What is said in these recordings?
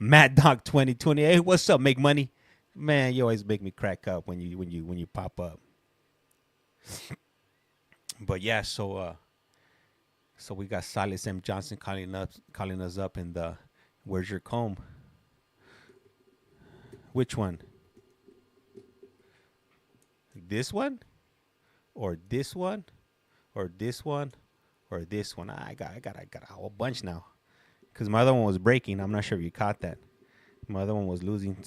Mad Dog 2020. Hey, what's up? Make money, man. You always make me crack up when you pop up. But yeah, so we got Silas M. Johnson calling us up in the where's your comb? Which one? This one? Or this one? Or this one? Or this one? I got a whole bunch now. Cause my other one was breaking. I'm not sure if you caught that. My other one was losing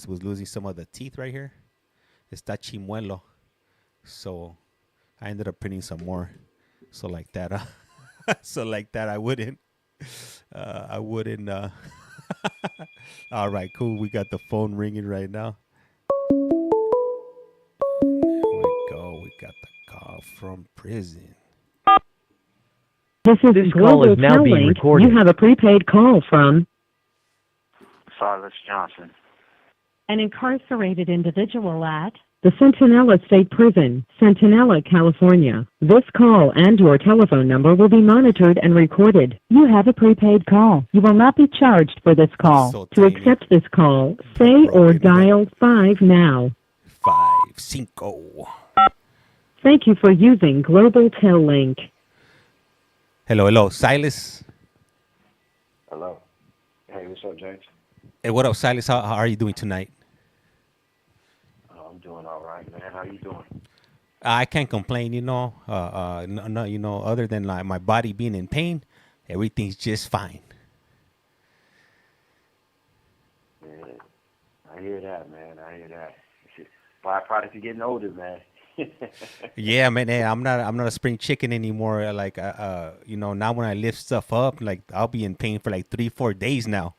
some of the teeth right here. Está chimuelo. So I ended up printing some more. So like that, I wouldn't. All right, cool. We got the phone ringing right now. Here we go. We got the call from prison. This call is now being recorded. You have a prepaid call from Silas Johnson, an incarcerated individual at the Centinela State Prison, Centinela, California. This call and your telephone number will be monitored and recorded. You have a prepaid call. You will not be charged for this call. So to accept this call, say or dial 5 now. 5 Thank you for using Global Tel Link. Hello, Silas. hello. Hey, what's up, James? Hey, what up, Silas? How are you doing tonight? I'm doing all right, man. How you doing? I can't complain, no, other than like my body being in pain, everything's just fine. Yeah, I hear that, man. I hear that. It's just byproduct of getting older, man. Yeah, man. Hey, I'm not a spring chicken anymore. Like, now when I lift stuff up, like I'll be in pain for like 3-4 days now.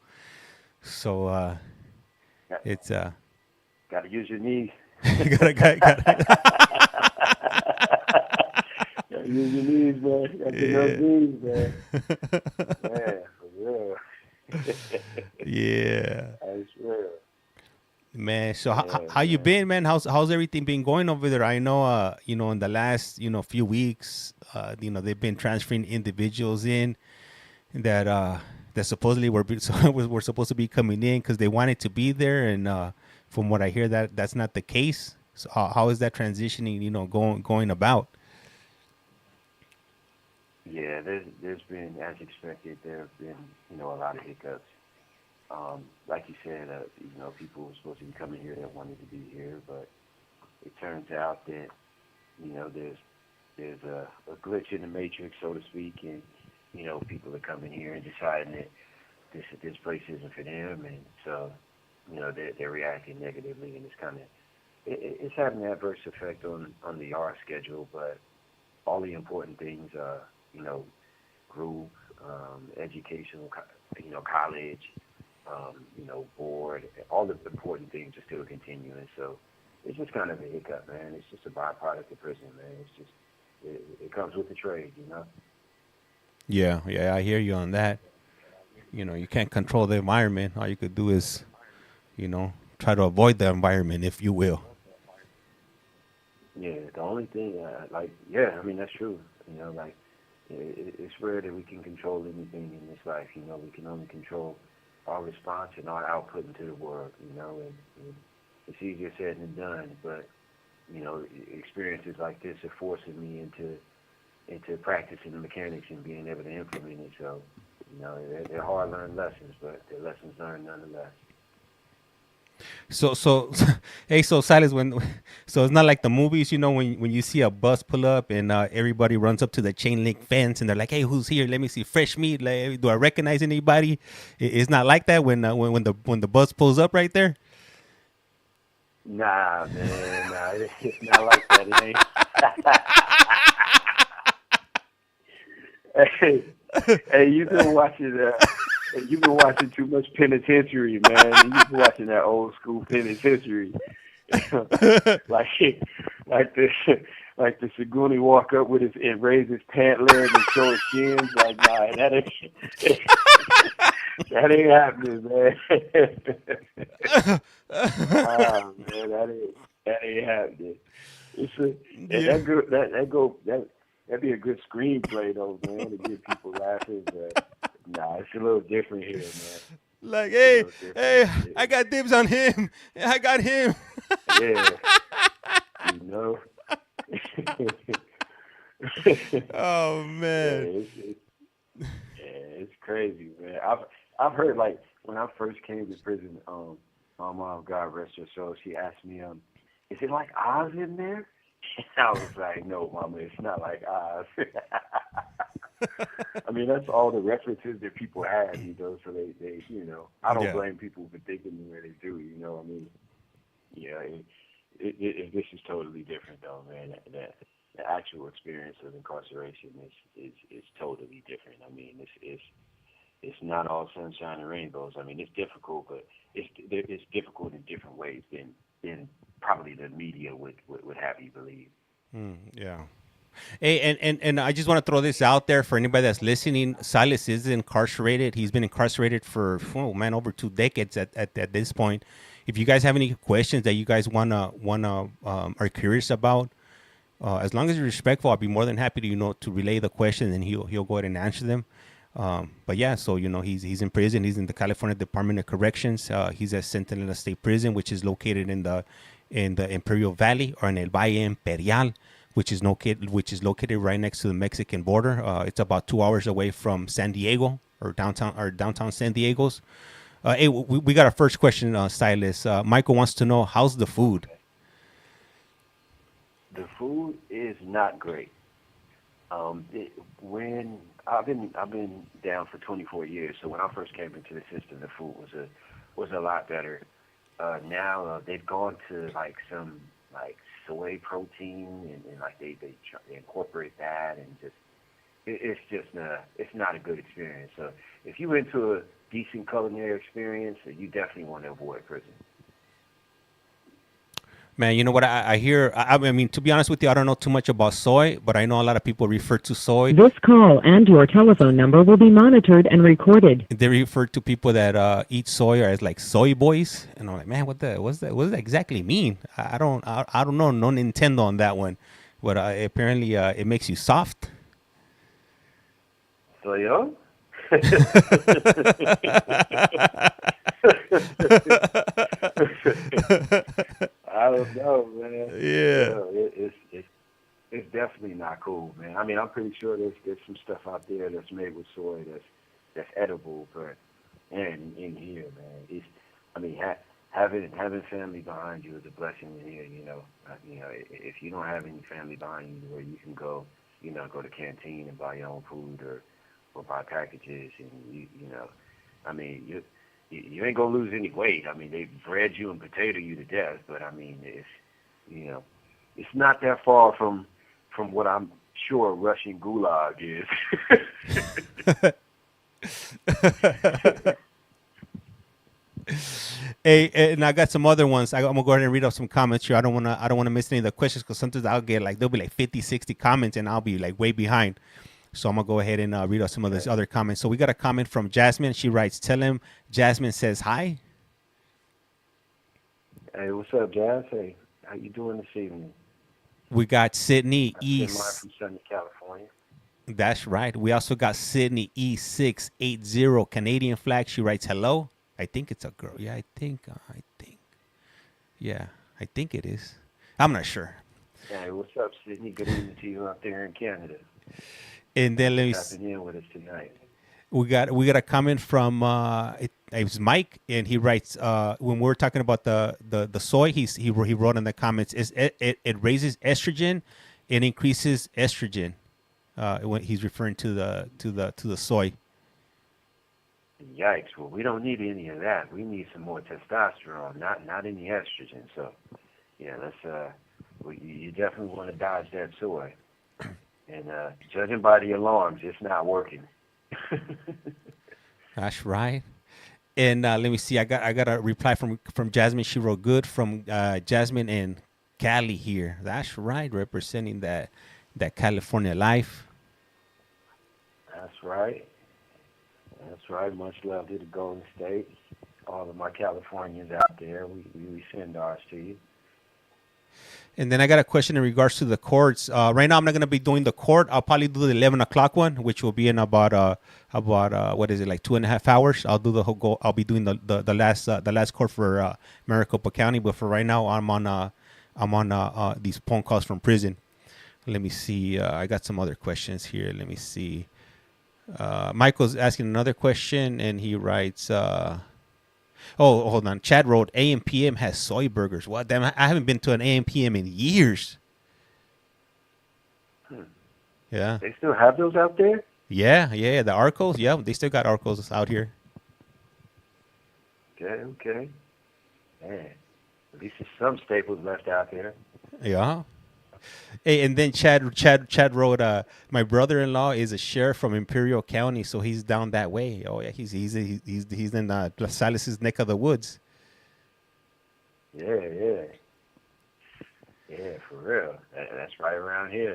So, it's Gotta use your knees. gotta. Gotta use your knees, man. Gotta use those knees, man. Man, for real. Yeah. I swear. Man, so how you been, man? How's everything been going over there? I know, in the last, few weeks, they've been transferring individuals in that supposedly were supposed to be coming in because they wanted to be there, and from what I hear, that's not the case. So how is that transitioning, going about? Yeah, there's been, as expected, there have been, a lot of hiccups. Like you said, people were supposed to be coming here that wanted to be here, but it turns out that, there's a glitch in the matrix, so to speak, and, people are coming here and deciding that this place isn't for them, and so, they're reacting negatively, and it's having an adverse effect on the R schedule, but all the important things are, group, educational, college, board, all the important things are still continuing. So it's just kind of a hiccup, man. It's just a byproduct of prison, man. It's just, it comes with the trade, Yeah, I hear you on that. You can't control the environment. All you could do is, try to avoid the environment, if you will. Yeah, the only thing, that's true. It's rare that we can control anything in this life. We can only control our response and our output into the world, and it's easier said than done, but, experiences like this are forcing me into practicing the mechanics and being able to implement it. So, they're hard-learned lessons, but they're lessons learned nonetheless. So hey, so Silas, so it's not like the movies, when you see a bus pull up and everybody runs up to the chain link fence and they're like, hey, who's here? Let me see fresh meat. Like, do I recognize anybody? It's not like that when the bus pulls up right there. Nah, man, it's not like that. It ain't. Hey, you've been watching too much Penitentiary, man. You've been watching that old school Penitentiary. like the Saguni walk up with and raise his pant leg and show his shins. Like, nah, that ain't happening, man. Man, that ain't happening. That'd be a good screenplay though, man, to get people laughing. But nah, it's a little different here, man. Like, You hey, know, different. hey, I got dibs on him. I got him. Yeah, you know. Oh man. It's crazy, man. I've heard like when I first came to prison, my mom, God rest her soul, she asked me, is it like Oz in there? I was like, no, Mama, it's not like Oz. I mean, that's all the references that people have, you know. So they, you know, I don't Yeah. blame people for thinking the way they do, you know. I mean, yeah, this is totally different, though, man. The actual experience of incarceration is totally different. I mean, it's not all sunshine and rainbows. I mean, it's difficult, but it's difficult in different ways than probably the media would have you believe. Yeah. Hey, and I just want to throw this out there for anybody that's listening. Silas is incarcerated. He's been incarcerated for, oh man, over 2 decades at this point. If you guys have any questions that you guys wanna are curious about, as long as you're respectful, I'll be more than happy to to relay the question, and he'll go ahead and answer them. But yeah, so he's in prison. He's in the California Department of Corrections. He's at Centinela State Prison, which is located in the Imperial Valley, or in El Valle Imperial, which is located right next to the Mexican border. It's about 2 hours away from San Diego, or downtown San Diego's. Hey, we got our first question, Silas. Michael wants to know, how's the food? The food is not great. When I've been down for 24 years, so when I first came into the system, the food was a lot better. Now they've gone to like some like soy protein, and like they incorporate that, and just it's not a good experience. So if you went to a decent culinary experience, you definitely want to avoid prison. Man, you know what I hear? I mean, to be honest with you, I don't know too much about soy, but I know a lot of people refer to soy. This call and your telephone number will be monitored and recorded. They refer to people that eat soy as like soy boys, and I'm like, man, what's that? What does that exactly mean? I don't know. No Nintendo on that one, but apparently it makes you soft. So yo. I don't know, man. Yeah. It's definitely not cool, man. I mean, I'm pretty sure there's some stuff out there that's made with soy that's edible, but man, in here, man, I mean, having family behind you is a blessing in here. If you don't have any family behind you, where you can go, go to canteen and buy your own food, or buy packages, and I mean, you ain't gonna lose any weight. I mean, they bread you and potato you to death, but I mean, it's not that far from what I'm sure Russian gulag is. Hey, and I got some other ones. I'm gonna go ahead and read off some comments here. I don't wanna miss any of the questions, because sometimes I'll get like, there'll be like 50, 60 comments, and I'll be like way behind. So I'm gonna go ahead and read out some of these other comments. So we got a comment from Jasmine. She writes, "Tell him Jasmine says hi." Hey, what's up, Jazz? Hey, how you doing this evening? We got Sydney I send mine East. from sunny California. That's right. We also got Sydney E680 Canadian flag. She writes, "Hello." I think it's a girl. Yeah, I think. Yeah, I think it is. I'm not sure. Hey, what's up, Sydney? Good evening to you out there in Canada. And then let me. Tapping in with us tonight. We got a comment from it was Mike, and he writes, when we're talking about the soy, he wrote in the comments, it raises estrogen and increases estrogen, when he's referring to the soy. Yikes! Well, we don't need any of that. We need some more testosterone, not any estrogen. So, yeah, you definitely want to dodge that soy. And judging by the alarms, it's not working. That's right. And let me see. I got a reply from Jasmine. She wrote, "Good," from Jasmine and Cali here. That's right, representing that California life. That's right. That's right. Much love to the Golden State. All of my Californians out there, we send ours to you. And then I got a question in regards to the courts. Right now, I'm not gonna be doing the court. I'll probably do the 11 o'clock one, which will be in about what is it, like 2.5 hours. I'll do the whole go. I'll be doing the last court for Maricopa County. But for right now, I'm on these phone calls from prison. Let me see. I got some other questions here. Let me see. Michael's asking another question, and he writes. Oh, hold on. Chad wrote, AM PM has soy burgers. What? Damn, I haven't been to an AM PM in years. Yeah. They still have those out there? Yeah. The Arcos. Yeah, they still got Arcos out here. Okay. Man, at least there's some staples left out there. Yeah. Hey, and then Chad wrote, my brother-in-law is a sheriff from Imperial County, so he's down that way. Oh yeah, he's in Silas's neck of the woods. Yeah, for real. That's right around here.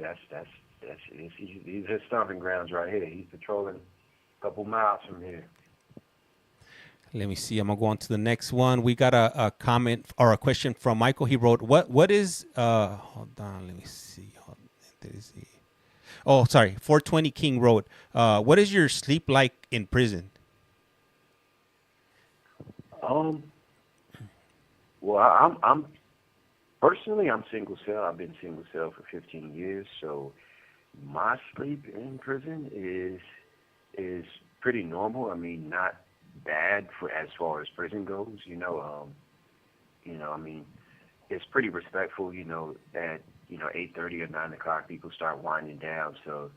These are his stomping grounds right here. He's patrolling a couple miles from here. Let me see. I'm gonna go on to the next one. We got a comment or a question from Michael. He wrote, "What is?" Hold on. Let me see. Oh, sorry. 420 King wrote, "What is your sleep like in prison?" Well, I'm personally I'm single cell. I've been single cell for 15 years, so my sleep in prison is pretty normal. I mean, not bad for as far as prison goes. I mean, it's pretty respectful. At 8:30 or 9 o'clock, people start winding down. So,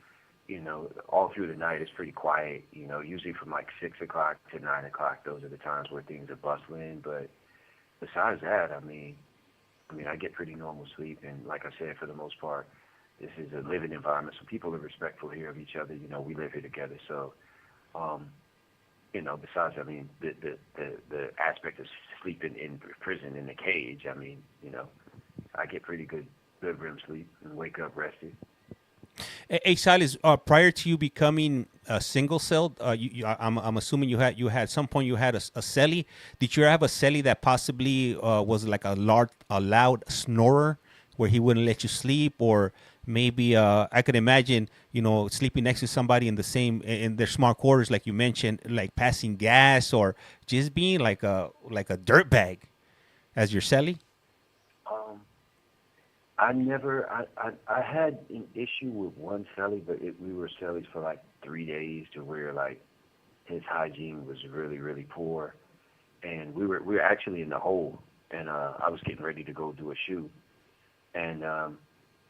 all through the night it's pretty quiet. Usually from like 6 o'clock to 9 o'clock, those are the times where things are bustling. But besides that, I mean, I get pretty normal sleep, and like I said, for the most part, this is a living environment, so people are respectful here of each other. We live here together, so. Besides, I mean, the aspect of sleeping in prison in a cage, I mean, I get pretty good REM sleep and wake up rested. Hey, Silas, prior to you becoming a single cell, I'm assuming you had at some point you had a cellie. Did you have a cellie that possibly was like a loud snorer where he wouldn't let you sleep, or maybe I could imagine sleeping next to somebody in their smart quarters, like you mentioned, like passing gas or just being like a dirt bag as your cellie? I had an issue with one cellie, but we were cellies for like 3 days to where like his hygiene was really, really poor, and we were actually in the hole, and I was getting ready to go do a shoot, and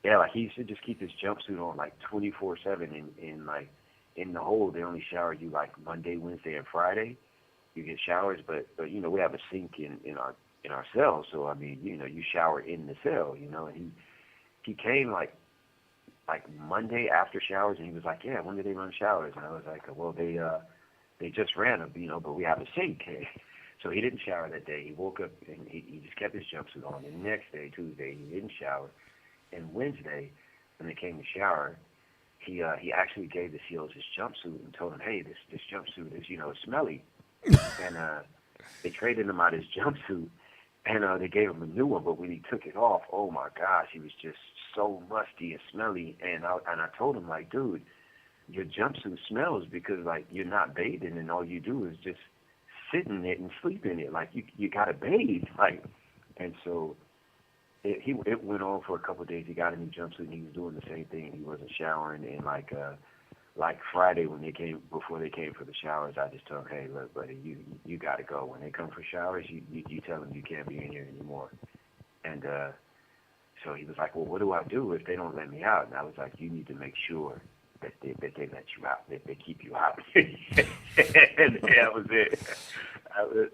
like he used to just keep his jumpsuit on like 24/7, and like in the hole they only shower you like Monday, Wednesday, and Friday. You get showers, but we have a sink in our cell, so I mean you shower in the cell, and he came like Monday after showers, and he was like, yeah, when did they run showers? And I was like, well, they just ran them, but we have a sink. So he didn't shower that day. He woke up and he just kept his jumpsuit on. And the next day, Tuesday, he didn't shower. And Wednesday, when they came to shower, he actually gave the SEALs his jumpsuit and told him, hey, this jumpsuit is smelly. And they traded him out his jumpsuit, and they gave him a new one. But when he took it off, oh my gosh, he was just so musty and smelly. And I told him, like, dude, your jumpsuit smells because like you're not bathing, and all you do is just sit in it and sleep in it. Like you gotta bathe, like. And so it went on for a couple of days. He got a new jumpsuit, and he was doing the same thing. He wasn't showering, and like Friday before they came for the showers, I just told him, hey, look, buddy, you got to go. When they come for showers, you tell them you can't be in here anymore. And so he was like, well, what do I do if they don't let me out? And I was like, you need to make sure that they let you out, that they keep you out. And that was it.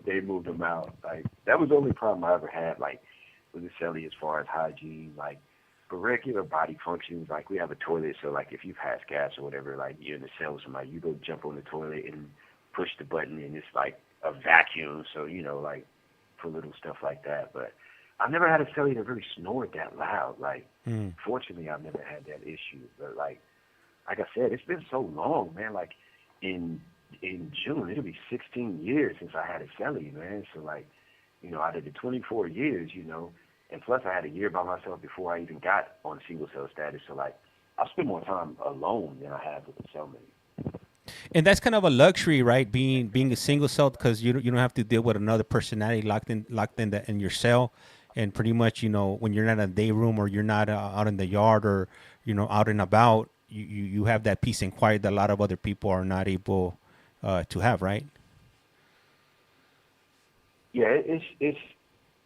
They moved him out. Like, that was the only problem I ever had, like, with the celly as far as hygiene, like, for regular body functions, like we have a toilet, so like if you pass gas or whatever, like you're in the cell with somebody, you go jump on the toilet and push the button, and it's like a vacuum, so like for little stuff like that. But I've never had a celly that really snored that loud. Like, fortunately, I've never had that issue. But like I said, it's been so long, man. Like in June, it'll be 16 years since I had a celly, man. So like, out of the 24 years, And plus, I had a year by myself before I even got on single cell status. So, like, I spend more time alone than I have with the cellmate. And that's kind of a luxury, right? Being a single cell, because you don't have to deal with another personality locked in your cell, and pretty much, when you're not in a day room or you're not out in the yard or out and about, you have that peace and quiet that a lot of other people are not able to have, right? Yeah, it's.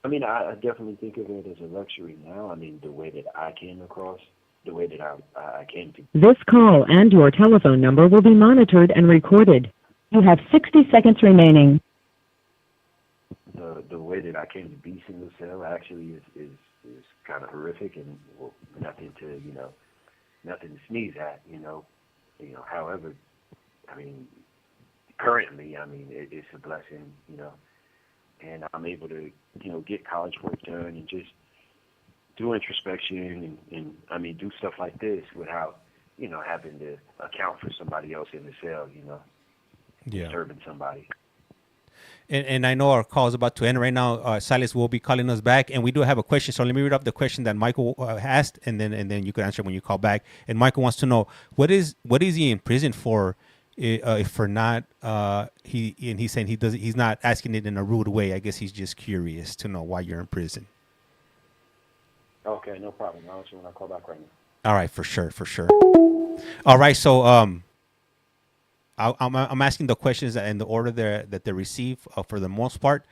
I mean, I definitely think of it as a luxury now. I mean, the way that I came across, the way that I came to. This call and your telephone number will be monitored and recorded. You have 60 seconds remaining. The way that I came to be single cell actually is kind of horrific and nothing to sneeze at. However, I mean, currently, I mean, it's a blessing. And I'm able to, get college work done and just do introspection and I mean, do stuff like this without, having to account for somebody else in the cell, disturbing somebody. And I know our call is about to end right now. Silas will be calling us back, and we do have a question. So let me read up the question that Michael asked, and then you can answer when you call back. And Michael wants to know what is he in prison for? If for not, he's saying he's not asking it in a rude way. I guess he's just curious to know why you're in prison. Okay, no problem. I'll answer when I call back right now. All right, for sure. All right, so I'm asking the questions in the order that they receive for the most part.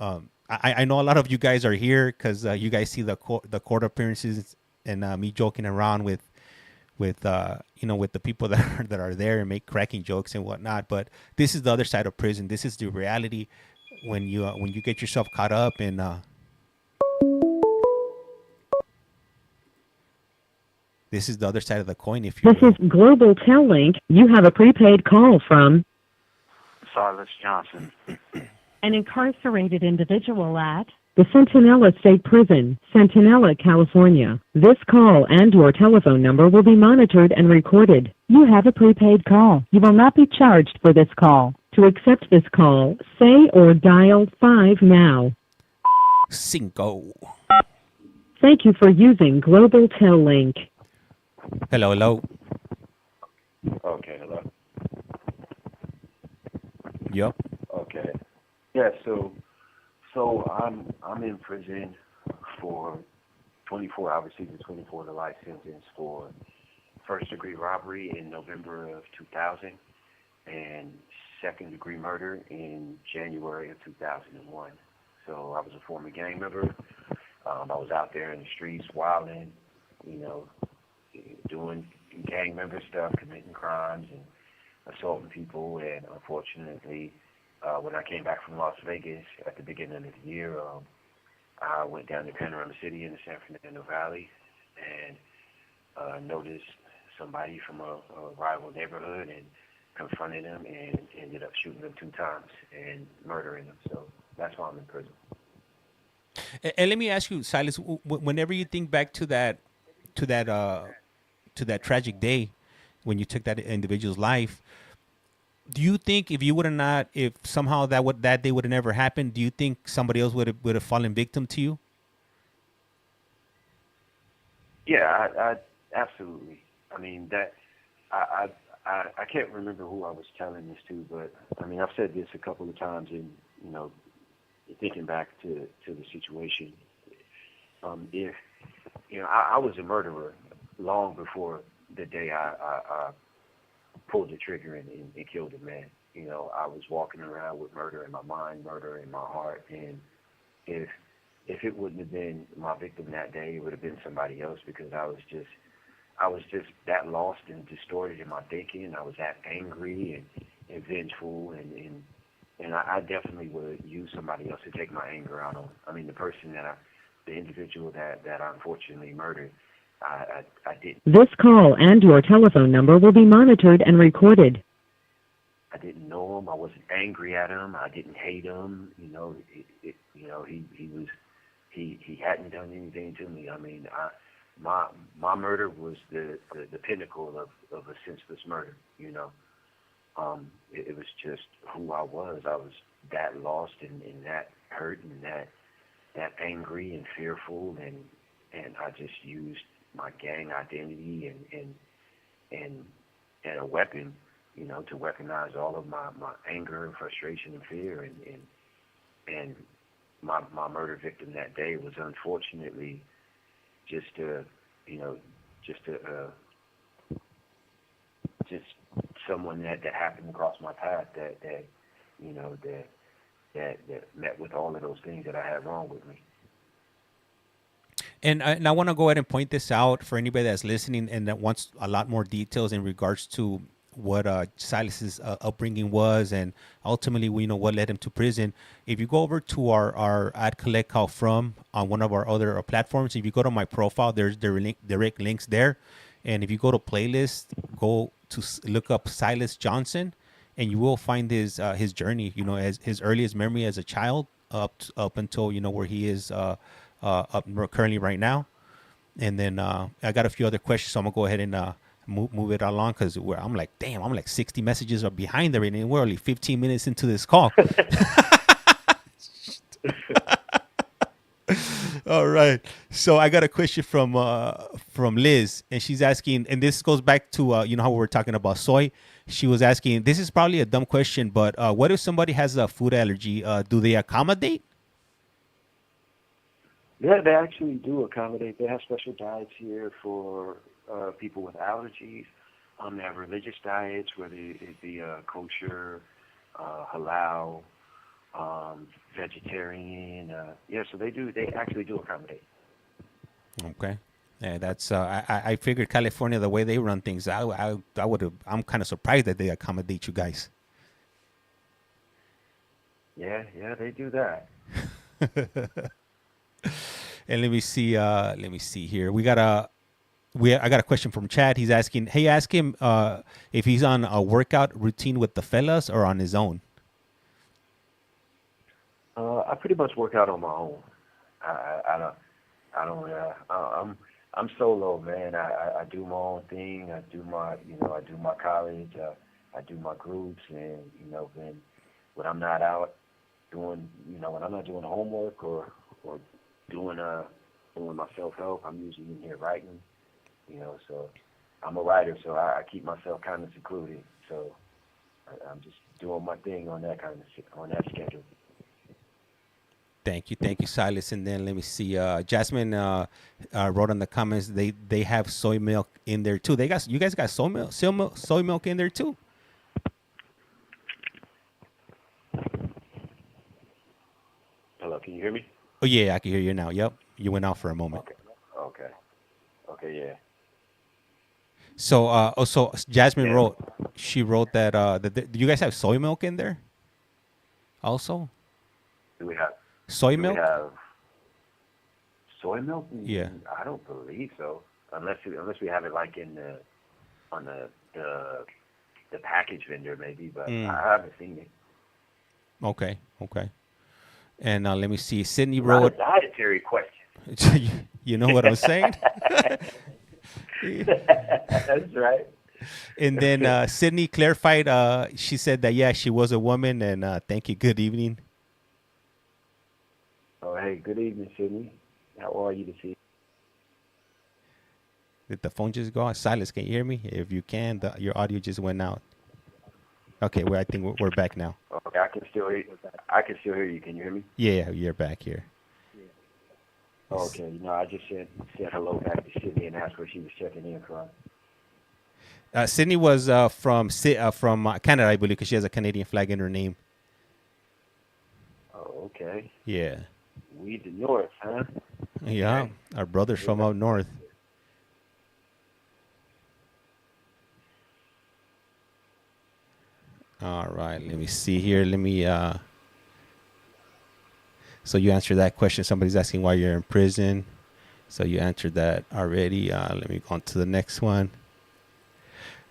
I know a lot of you guys are here because you guys see the court appearances and me joking around with the people that are there and make cracking jokes and whatnot. But this is the other side of prison. This is the reality when you get yourself caught up in. This is the other side of the coin. If you This is Global Tel Link. You have a prepaid call from Silas Johnson, an incarcerated individual at the Centinela State Prison, Centinela, California. This call and your telephone number will be monitored and recorded. You have a prepaid call. You will not be charged for this call. To accept this call, say or dial 5 now. Cinco. Thank you for using Global Tel Link. Hello. Okay, hello. Yep. Okay. Yeah, so I'm in prison for 24 hours, season 24 to life sentence for first-degree robbery in November of 2000 and second-degree murder in January of 2001. So I was a former gang member. I was out there in the streets wilding, doing gang member stuff, committing crimes and assaulting people. And unfortunately, when I came back from Las Vegas at the beginning of the year, I went down to Panorama City in the San Fernando Valley and noticed somebody from a rival neighborhood and confronted him and ended up shooting him 2 times and murdering him. So that's why I'm in prison. And let me ask you, Silas, whenever you think back to that tragic day when you took that individual's life, do you think if somehow that day would have never happened, do you think somebody else would have fallen victim to you? Yeah, I absolutely. I mean that I can't remember who I was telling this to, but I mean I've said this a couple of times in thinking back to the situation. If I was a murderer long before the day I pulled the trigger and killed a man. I was walking around with murder in my mind, murder in my heart, and if it wouldn't have been my victim that day, it would have been somebody else because I was just that lost and distorted in my thinking. I was that angry and vengeful, and I definitely would use somebody else to take my anger out on. I mean, the individual that I unfortunately murdered, I didn't. This call and your telephone number will be monitored and recorded. I didn't know him. I wasn't angry at him. I didn't hate him. He hadn't done anything to me. I mean, my murder was the pinnacle of a senseless murder. It was just who I was. I was that lost and that hurt and that angry and fearful, and I just used my gang identity and a weapon, to weaponize all of my anger and frustration and fear, and my murder victim that day was unfortunately just just someone that happened to cross my path that met with all of those things that I had wrong with me. And I want to go ahead and point this out for anybody that's listening and that wants a lot more details in regards to what Silas's upbringing was, and ultimately, what led him to prison. If you go over to our at CollectCallFrom on one of our other platforms, if you go to my profile, there's direct links there. And if you go to playlist, go to look up Silas Johnson, and you will find his journey. As his earliest memory as a child up until where he is up currently right now. And then I got a few other questions, so I'm gonna go ahead and move it along, because I'm like, damn, I'm like 60 messages are behind there, and we're only 15 minutes into this call. All right. So I got a question from Liz, and she's asking, and this goes back to how we were talking about soy. She was asking, this is probably a dumb question, but what if somebody has a food allergy? Do they accommodate? Yeah, they actually do accommodate. They have special diets here for people with allergies. They have religious diets, whether it be kosher, halal, vegetarian. So they actually do accommodate. Okay. Yeah, that's I figured California, the way they run things, I would have. I'm kind of surprised that they accommodate you guys. Yeah, they do that. And let me see here. I got a question from Chad. He's asking, hey, ask him if he's on a workout routine with the fellas or on his own. I pretty much work out on my own. I'm solo, man. I do my own thing. I do my college. I do my groups, and when I'm not out doing, when I'm not doing homework or doing my self-help, I'm usually in here writing. So I'm a writer, so I keep myself kind of secluded. So I'm just doing my thing on that schedule. Thank you, Silas. And then let me see. Jasmine wrote in the comments they have soy milk in there too. You guys got soy milk in there too. Hello, can you hear me? Oh yeah, I can hear you now. Yep, you went out for a moment. Okay, yeah. So, so Jasmine wrote. She wrote that. Do you guys have soy milk in there? Also. Do we have soy milk? We have soy milk? Yeah. I don't believe so. Unless we have it like on the package vendor maybe, but I haven't seen it. Okay. And let me see. Sydney wrote. Not a dietary question. You know what I'm saying? That's right. And then Sydney clarified. She said that she was a woman, and thank you. Good evening. Oh, hey, good evening, Sydney. How are you this evening? Did the phone just go out? Silas, can you hear me? If you can, your audio just went out. Okay, I think we're back now. Okay, I can still hear you. Can you hear me? Yeah, you're back here. Okay, I just said hello back to Sydney and asked where she was checking in from. Sydney was from Canada, I believe, because she has a Canadian flag in her name. Oh, okay. Yeah. We the north, huh? Yeah, okay. Our brothers from up north. All right, let me see here. So you answered that question. Somebody's asking why you're in prison. So you answered that already. Let me go on to the next one.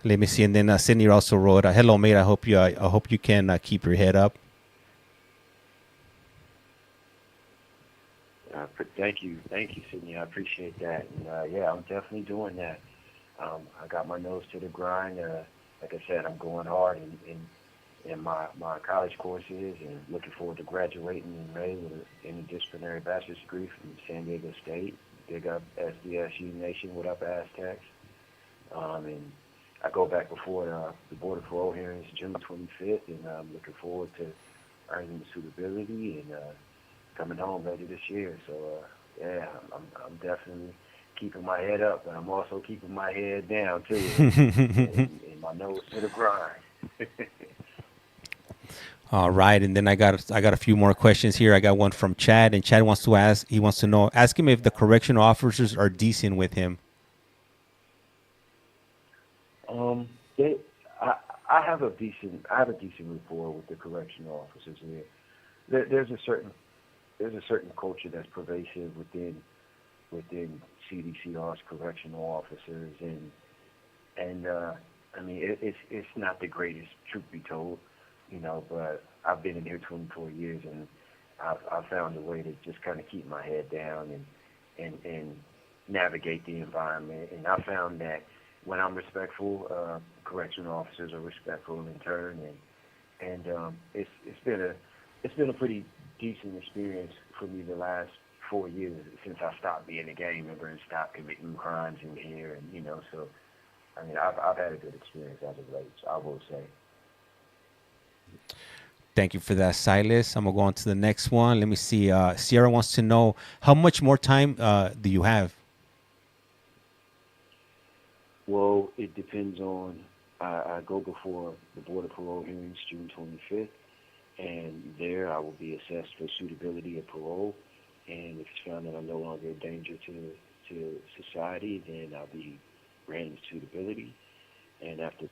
Let me see. And then Sydney also wrote, hello, mate. I hope you can keep your head up. Thank you, Sydney. I appreciate that. And, I'm definitely doing that. I got my nose to the grind. Like I said, I'm going hard in my college courses, and looking forward to graduating in May with an interdisciplinary bachelor's degree from San Diego State. Big up SDSU Nation, what up Aztecs? And I go back before the Board of Parole hearings June 25th, and I'm looking forward to earning the suitability and coming home later this year. So, yeah, I'm definitely keeping my head up, but I'm also keeping my head down, too, and my nose to the grind. All right, and then I got a few more questions here. I got one from Chad, and Chad wants to ask him if the correctional officers are decent with him. I have a decent rapport with the correctional officers here. There's a certain culture that's pervasive within CDCR's correctional officers, and I mean it's not the greatest, truth be told, but I've been in here 24 years, and I've found a way to just kind of keep my head down and navigate the environment, and I found that when I'm respectful, correctional officers are respectful in turn, and it's been a pretty decent experience for me the last 4 years since I stopped being a gang member and stopped committing crimes in here, and so I mean I've had a good experience as of late, I will say. Thank you for that, Silas. I'm gonna go on to the next one. Let me see. Sierra wants to know how much more time do you have? Well, it depends on, I go before the Board of Parole hearings June 25th, and there I will be assessed for suitability of parole, and if it's found that I'm no longer a danger to society, then I'll be granted suitability, and after a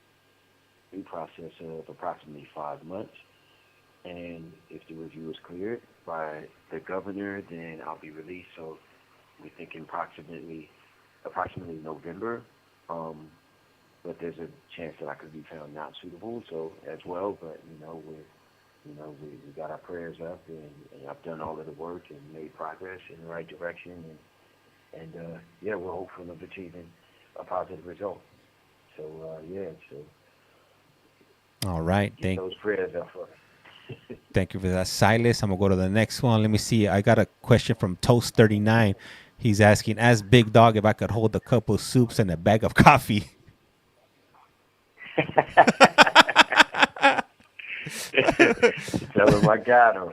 due process of approximately 5 months, and if the review is cleared by the governor, then I'll be released, so we're thinking approximately November. But there's a chance that I could be found not suitable, so as well. But we got our prayers up, and I've done all of the work and made progress in the right direction, and yeah, we're hopeful of achieving a positive result. So All right, keep those prayers up for us. Thank you for that, Silas. I'm gonna go to the next one. Let me see. I got a question from Toast39. He's asking, as Big Dog, if I could hold a couple of soups and a bag of coffee. Tell him I got him.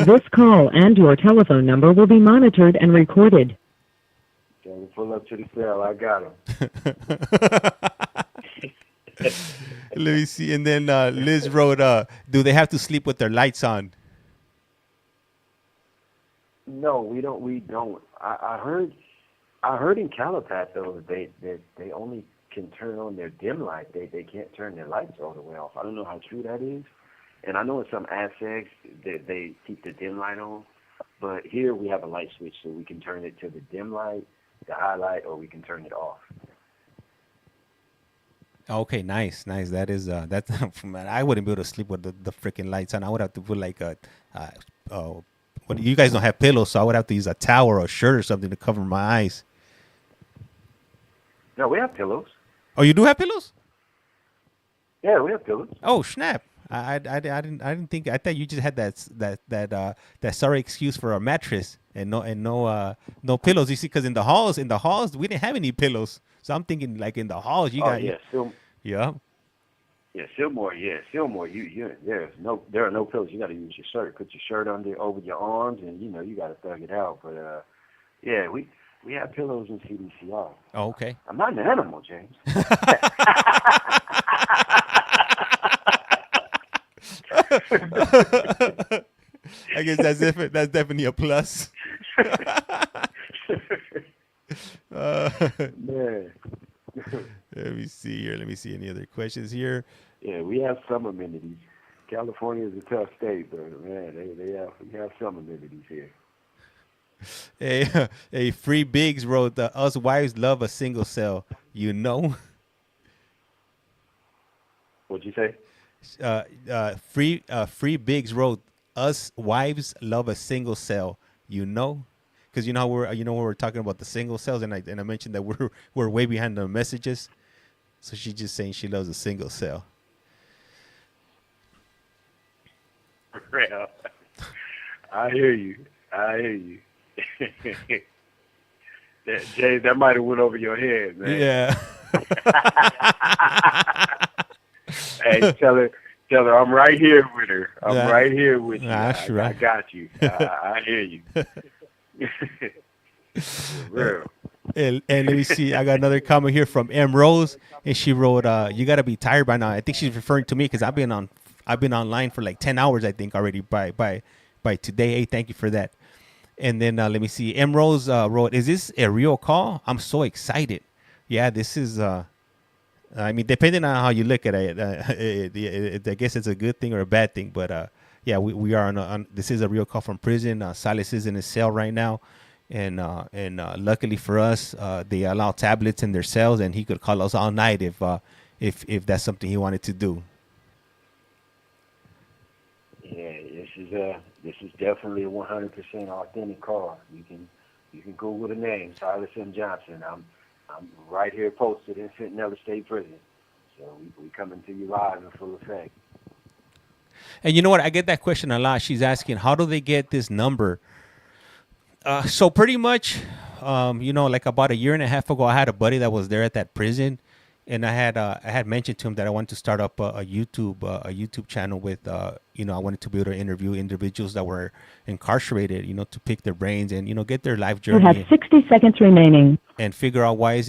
This call and your telephone number will be monitored and recorded. Tell him pull up to the cell. I got him. Let me see. And then Liz wrote, do they have to sleep with their lights on? No, we don't. I heard in Calipat though they only can turn on their dim light. They can't turn their lights all the way off. I don't know how true that is. And I know in some ASECs that they keep the dim light on, but here we have a light switch, so we can turn it to the dim light, the highlight, or we can turn it off. Okay, nice. That is that's I wouldn't be able to sleep with the freaking lights on. I would have to put like a what, you guys don't have pillows, so I would have to use a towel or a shirt or something to cover my eyes. No, we have pillows. Oh, you do have pillows? Yeah, we have pillows. Oh, snap! I didn't think. I thought you just had that sorry excuse for a mattress and no pillows. You see, because in the halls we didn't have any pillows. So I'm thinking like in the halls you got. Yeah, yeah. Yeah, Fillmore. There are no pillows. You got to use your shirt. Put your shirt over your arms, and you got to thug it out. But yeah, we have pillows in CDCR. Oh, okay. I'm not an animal, James. I guess that's definitely a plus. Man. Let me see here. Let me see any other questions here. Yeah, we have some amenities. California is a tough state, but man, we have some amenities here. A Free Biggs wrote, us wives love a single cell. You know? What'd you say? Free Biggs wrote, us wives love a single cell. You know? Because when we're talking about the single cells, and I mentioned that we're way behind the messages. So she's just saying she loves a single cell. Well, I hear you. Jay, that might have went over your head, man. Yeah. Hey, tell her I'm right here with her. I'm right here with you. That's right. I got you. I hear you. For real. And let me see. I got another comment here from M Rose, and she wrote, "You gotta be tired by now." I think she's referring to me because I've been online for like 10 hours, I think, already by today. Hey, thank you for that. And then let me see. M Rose wrote, "Is this a real call? I'm so excited." Yeah, this is. I mean, depending on how you look at it, I guess it's a good thing or a bad thing. But yeah, we are on. This is a real call from prison. Silas is in his cell right now, and luckily for us, they allow tablets in their cells, and he could call us all night if that's something he wanted to do. Yeah, this is definitely a 100% authentic call. You can Google the name Silas M. Johnson. I'm right here posted in Centinela State Prison. So we coming to you live in full effect. And you know what? I get that question a lot. She's asking, how do they get this number? So pretty much, like about a year and a half ago, I had a buddy that was there at that prison, and I had mentioned to him that I wanted to start up a YouTube channel with, I wanted to be able to interview individuals that were incarcerated, to pick their brains and, get their life journey. You have 60 seconds remaining. And figure out how is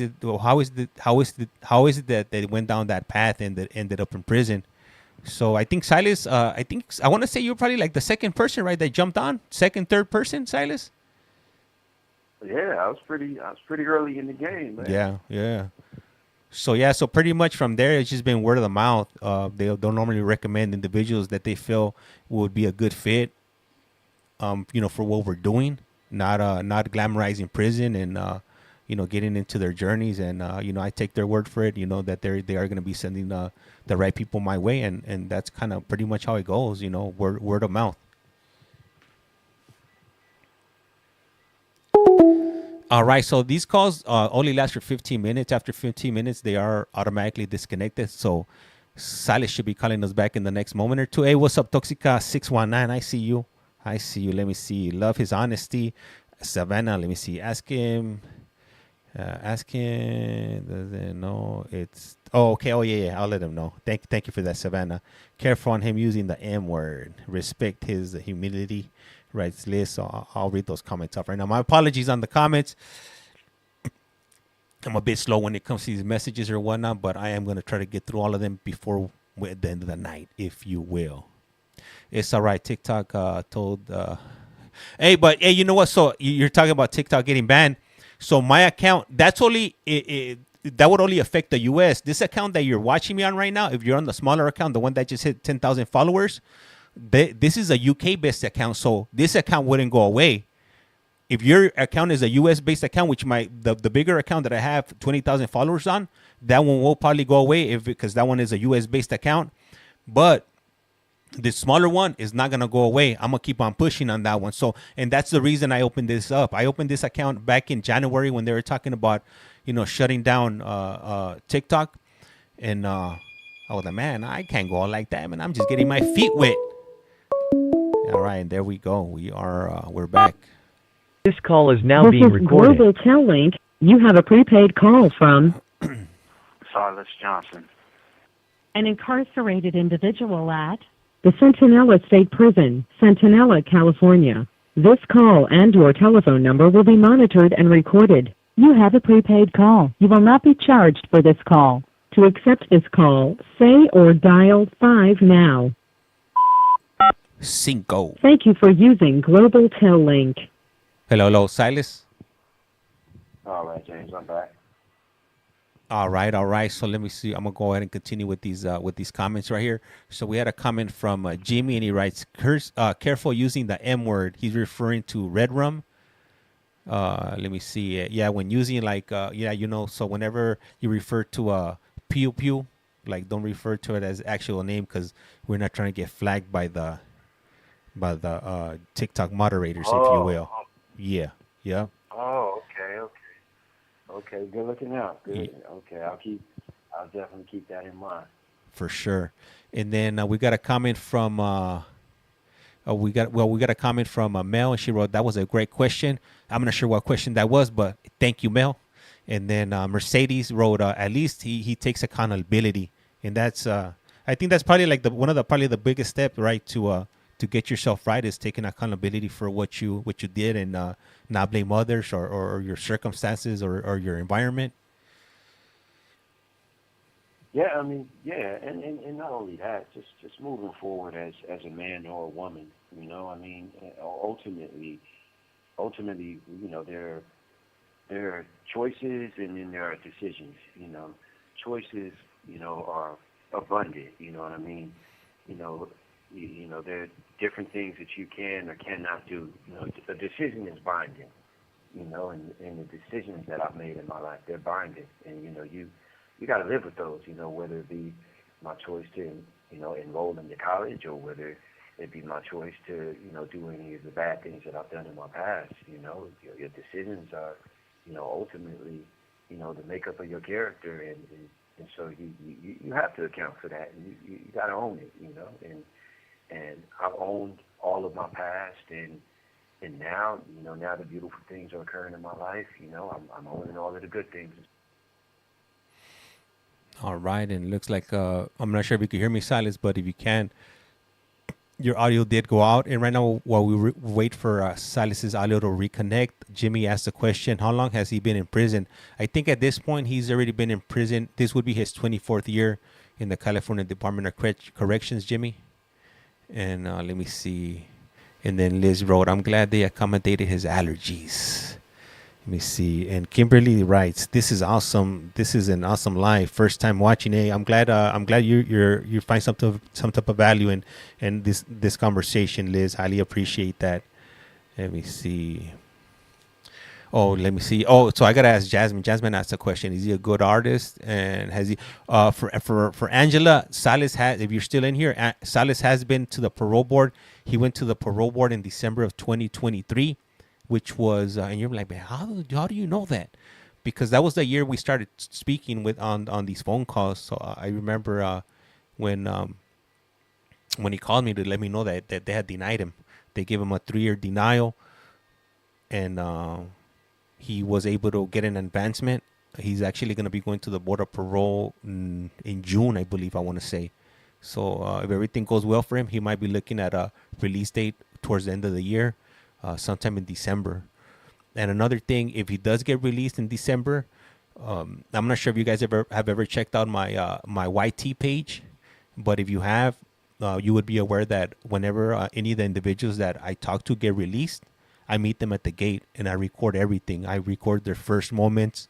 it that they went down that path and that ended up in prison. So I think Silas, I want to say you're probably like the second person, right, that jumped on, second, third person, Silas. Yeah, I was pretty early in the game, man. Yeah. So pretty much from there, it's just been word of the mouth. They'll normally recommend individuals that they feel would be a good fit, for what we're doing, not glamorizing prison and, getting into their journeys. And, I take their word for it, that they are going to be sending the right people my way. And that's kind of pretty much how it goes, word of mouth. All right, so these calls only last for 15 minutes. After 15 minutes, they are automatically disconnected. So Silas should be calling us back in the next moment or two. Hey, what's up, Toxica 619? I see you. Let me see. Love his honesty. Savannah, let me see. Ask him. Doesn't know. It's okay. Oh yeah. I'll let him know. Thank you for that, Savannah. Careful on him using the M word. Respect his humility. Writes Liz, so I'll read those comments off right now. My apologies on the comments. I'm a bit slow when it comes to these messages or whatnot, but I am going to try to get through all of them before the end of the night, if you will. It's all right. TikTok told... Hey, you know what? So you're talking about TikTok getting banned. So my account, that's only... that would only affect the U.S. This account that you're watching me on right now, if you're on the smaller account, the one that just hit 10,000 followers... This is a UK-based account, so this account wouldn't go away. If your account is a US-based account, which the bigger account that I have 20,000 followers on, that one will probably go away because that one is a US-based account. But the smaller one is not gonna go away. I'm gonna keep on pushing on that one. So, and that's the reason I opened this up. I opened this account back in January when they were talking about, shutting down TikTok, and I was like, man, I can't go out like that, man. I'm just getting my feet wet. All right, and there we go. We're back. This call is now being recorded. Global Tel Link. You have a prepaid call from Silas Johnson. an incarcerated individual at the Centinela State Prison, Centinela, California. This call and your telephone number will be monitored and recorded. You have a prepaid call. You will not be charged for this call. To accept this call, say or dial 5 now. Cinco. Thank you for using Global Tel Link. Hello, Silas. All right, James, I'm back. All right. So let me see. I'm gonna go ahead and continue with these comments right here. So we had a comment from Jimmy, and he writes, "Careful using the M word." He's referring to red rum. Let me see. Yeah, when using so whenever you refer to pew pew, like don't refer to it as actual name because we're not trying to get flagged by the TikTok moderators, if you will. Yeah. Oh, okay. Good looking out. Good. Okay, I'll definitely keep that in mind. For sure. And then we got a comment from we got a comment from Mel, and she wrote, "That was a great question. I'm not sure what question that was, but thank you, Mel." And then Mercedes wrote, "At least he takes accountability," and that's I think that's probably like one of the probably the biggest step, right, to get yourself right, is taking accountability for what you did, and not blame others, or your circumstances, or your environment. Yeah, I mean, yeah, and not only that, just moving forward as a man or a woman, you know, I mean, ultimately, you know, there are choices and then there are decisions, you know. Choices, you know, are abundant, you know what I mean? You know, you know, there are different things that you can or cannot do. You know, a decision is binding, you know, and the decisions that I've made in my life, they're binding, and you know, you got to live with those, you know, whether it be my choice to, you know, enroll into college, or whether it be my choice to, you know, do any of the bad things that I've done in my past. You know, your decisions are, you know, ultimately, you know, the makeup of your character, and so you have to account for that, and you got to own it, you know, and I've owned all of my past, and now, you know, now the beautiful things are occurring in my life, you know, I'm owning all of the good things. All right, and it looks like I'm not sure if you can hear me, Silas, but if you can, your audio did go out. And right now, while we wait for Silas's audio to reconnect, Jimmy asked the question: how long has he been in prison? I think at this point he's already been in prison. This would be his 24th year in the California Department of Corrections, Jimmy. And let me see. And then Liz wrote, "I'm glad they accommodated his allergies." Let me see. And Kimberly writes, "This is awesome. This is an awesome live. First time watching. Hey, I'm glad you find some type of value in this conversation, Liz. Highly appreciate that." Let me see. Oh, let me see. Oh, so I gotta ask Jasmine. Jasmine asked a question: is he a good artist? And has he? For Angela, Silas has. If you're still in here, Silas has been to the parole board. He went to the parole board in December of 2023. Which was, and you're like, man, how do you know that? Because that was the year we started speaking with on these phone calls. So I remember when he called me to let me know that they had denied him. They gave him a 3-year denial, and he was able to get an advancement. He's actually going to be going to the board of parole in June, I believe. I want to say. So if everything goes well for him, he might be looking at a release date towards the end of the year. Sometime in December. And another thing, if he does get released in December, I'm not sure if you guys have ever checked out my my YT page, but if you have, you would be aware that whenever any of the individuals that I talk to get released, I meet them at the gate and I record everything. I record their first moments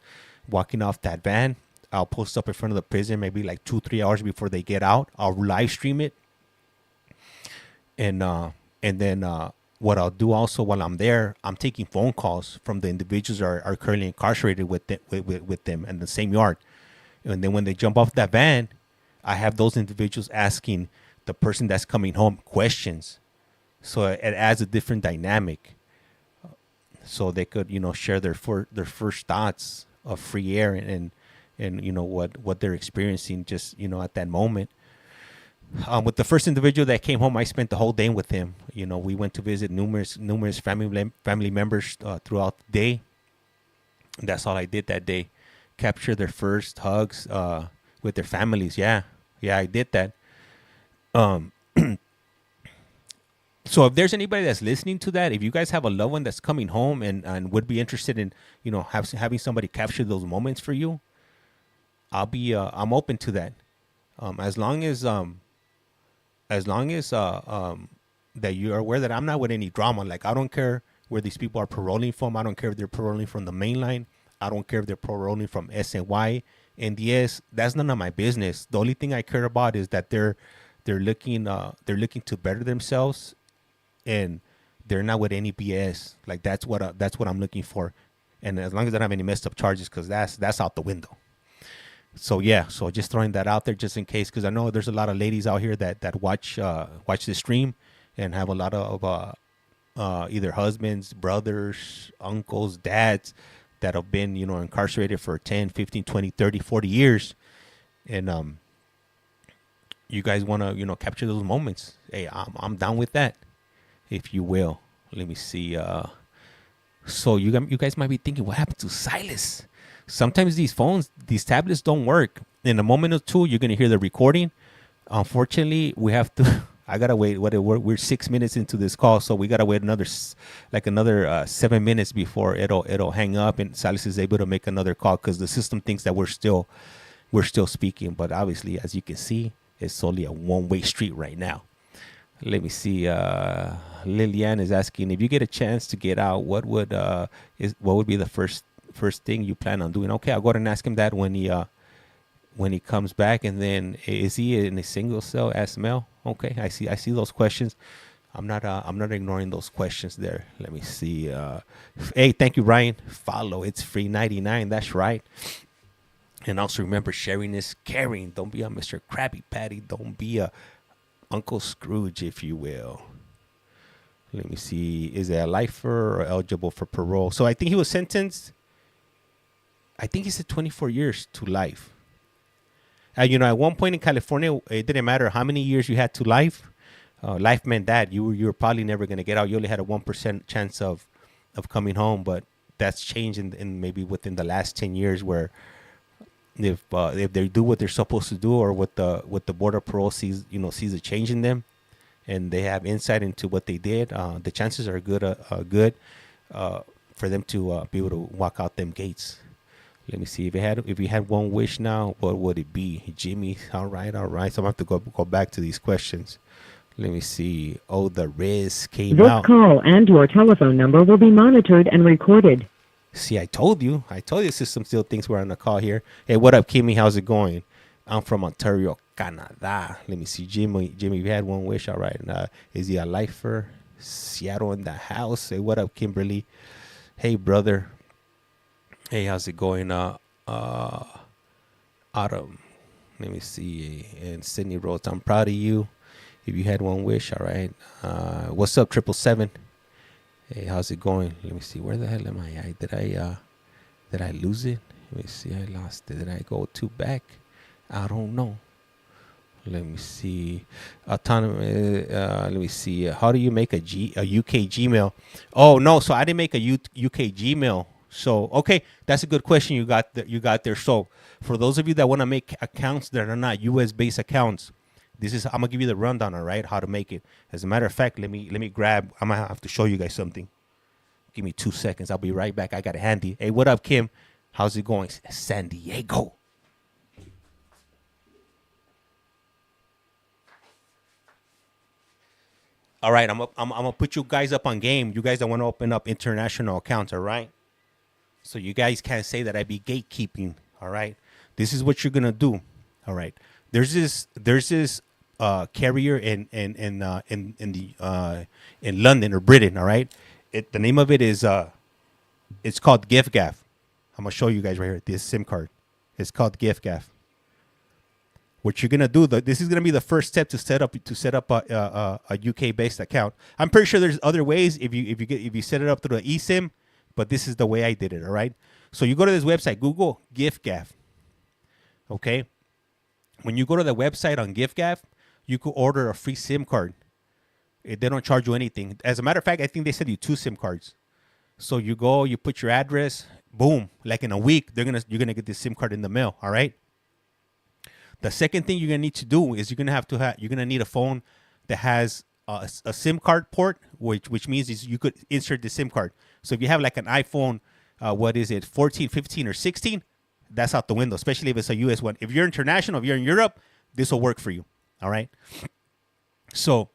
walking off that van. I'll post up in front of the prison maybe like 2-3 hours before they get out. I'll live stream it, and then what I'll do also while I'm there, I'm taking phone calls from the individuals that are currently incarcerated with them in the same yard. And then when they jump off that van, I have those individuals asking the person that's coming home questions. So it adds a different dynamic. So they could, share their first thoughts of free air and what they're experiencing just, at that moment. With the first individual that came home, I spent the whole day with him. We went to visit numerous family members throughout the day. That's all I did that day. Capture their first hugs with their families. Yeah, I did that. So if there's anybody that's listening to that, if you guys have a loved one that's coming home and would be interested in, having somebody capture those moments for you, I'm open to that. As long as that you are aware that I'm not with any drama. Like, I don't care where these people are paroling from. I don't care if they're paroling from the main line. I don't care if they're paroling from SNY, NDS. That's none of my business. The only thing I care about is that they're looking to better themselves, and they're not with any BS. Like, that's what I'm looking for. And as long as I don't have any messed up charges, because that's out the window. So yeah, so just throwing that out there just in case, because I know there's a lot of ladies out here that watch this stream and have a lot of either husbands, brothers, uncles, dads that have been incarcerated for 10, 15, 20, 30, 40 years. And you guys want to, capture those moments. Hey, I'm down with that, if you will. Let me see. So you guys might be thinking, what happened to Silas? Sometimes these tablets don't work. In a moment or two, you're gonna hear the recording. Unfortunately, we have to. I gotta wait. We're 6 minutes into this call, so we gotta wait another 7 minutes before it'll hang up, and Silas is able to make another call because the system thinks that we're still speaking. But obviously, as you can see, it's only a one-way street right now. Let me see. Lillian is asking, if you get a chance to get out, what would be the first thing you plan on doing? Okay, I'll go ahead and ask him that when he comes back. And then, is he in a single cell? Ask Mel. Okay, I see those questions. I'm not ignoring those questions there. Let me see. Hey, thank you, Ryan. Follow. It's free 99. That's right. And also remember, sharing is caring. Don't be a Mr. Krabby Patty. Don't be a Uncle Scrooge, if you will. Let me see. Is it a lifer or eligible for parole? So I think he was sentenced. I think he said 24 years to life. At one point in California, it didn't matter how many years you had to life. Life meant that you were probably never going to get out. You only had a 1% chance of coming home. But that's changed in maybe within the last 10 years, where if they do what they're supposed to do, or what the Board of Parole sees a change in them, and they have insight into what they did, the chances are good for them to be able to walk out them gates. Let me see. If you had one wish now, what would it be? Jimmy, all right. So I'm going to have to go back to these questions. Let me see. Oh, the Riz came out. This call and your telephone number will be monitored and recorded. See, I told you. The system still thinks we're on the call here. Hey, what up, Kimmy? How's it going? I'm from Ontario, Canada. Let me see. Jimmy, you had one wish. All right. Is he a lifer? Seattle in the house. Hey, what up, Kimberly? Hey, brother. Hey, how's it going? Autumn. Let me see. And Sydney wrote, I'm proud of you. If you had one wish. All right. What's up, 777? Hey, how's it going? Let me see. Where the hell am I? Did I lose it? Let me see. I lost it. Did I go too back? I don't know. Let me see. Let me see. How do you make a UK Gmail? Oh no, so I didn't make a UK Gmail. So okay, that's a good question you got there. So for those of you that want to make accounts that are not US based accounts, I'm gonna give you the rundown, all right, how to make it. As a matter of fact, let me grab. I'm gonna have to show you guys something. Give me 2 seconds. I'll be right back. I got it handy. Hey, what up, Kim? How's it going? San Diego. All right, I'm gonna put you guys up on game. You guys that want to open up international accounts, all right? So you guys can't say that I be gatekeeping, all right? This is what you're gonna do, all right? There's this carrier in London or Britain, all right? The name of it is it's called GiftGaff. I'm gonna show you guys right here. This SIM card. It's called GiftGaff. What you're gonna do, this is gonna be the first step to set up a UK based account. I'm pretty sure there's other ways if you set it up through the eSIM, but this is the way I did it. All right. So you go to this website, Google GiftGaff. Okay. When you go to the website on GiftGaff, you could order a free SIM card. They don't charge you anything. As a matter of fact, I think they send you 2 SIM cards. So you go, you put your address, boom. Like in a week, you're gonna get this SIM card in the mail. All right. The second thing you're gonna need to do is you're gonna need a phone that has a SIM card port, which means is you could insert the SIM card. So if you have like an iPhone, 14, 15, or 16, that's out the window, especially if it's a US one. If you're international, if you're in Europe, this will work for you. All right. So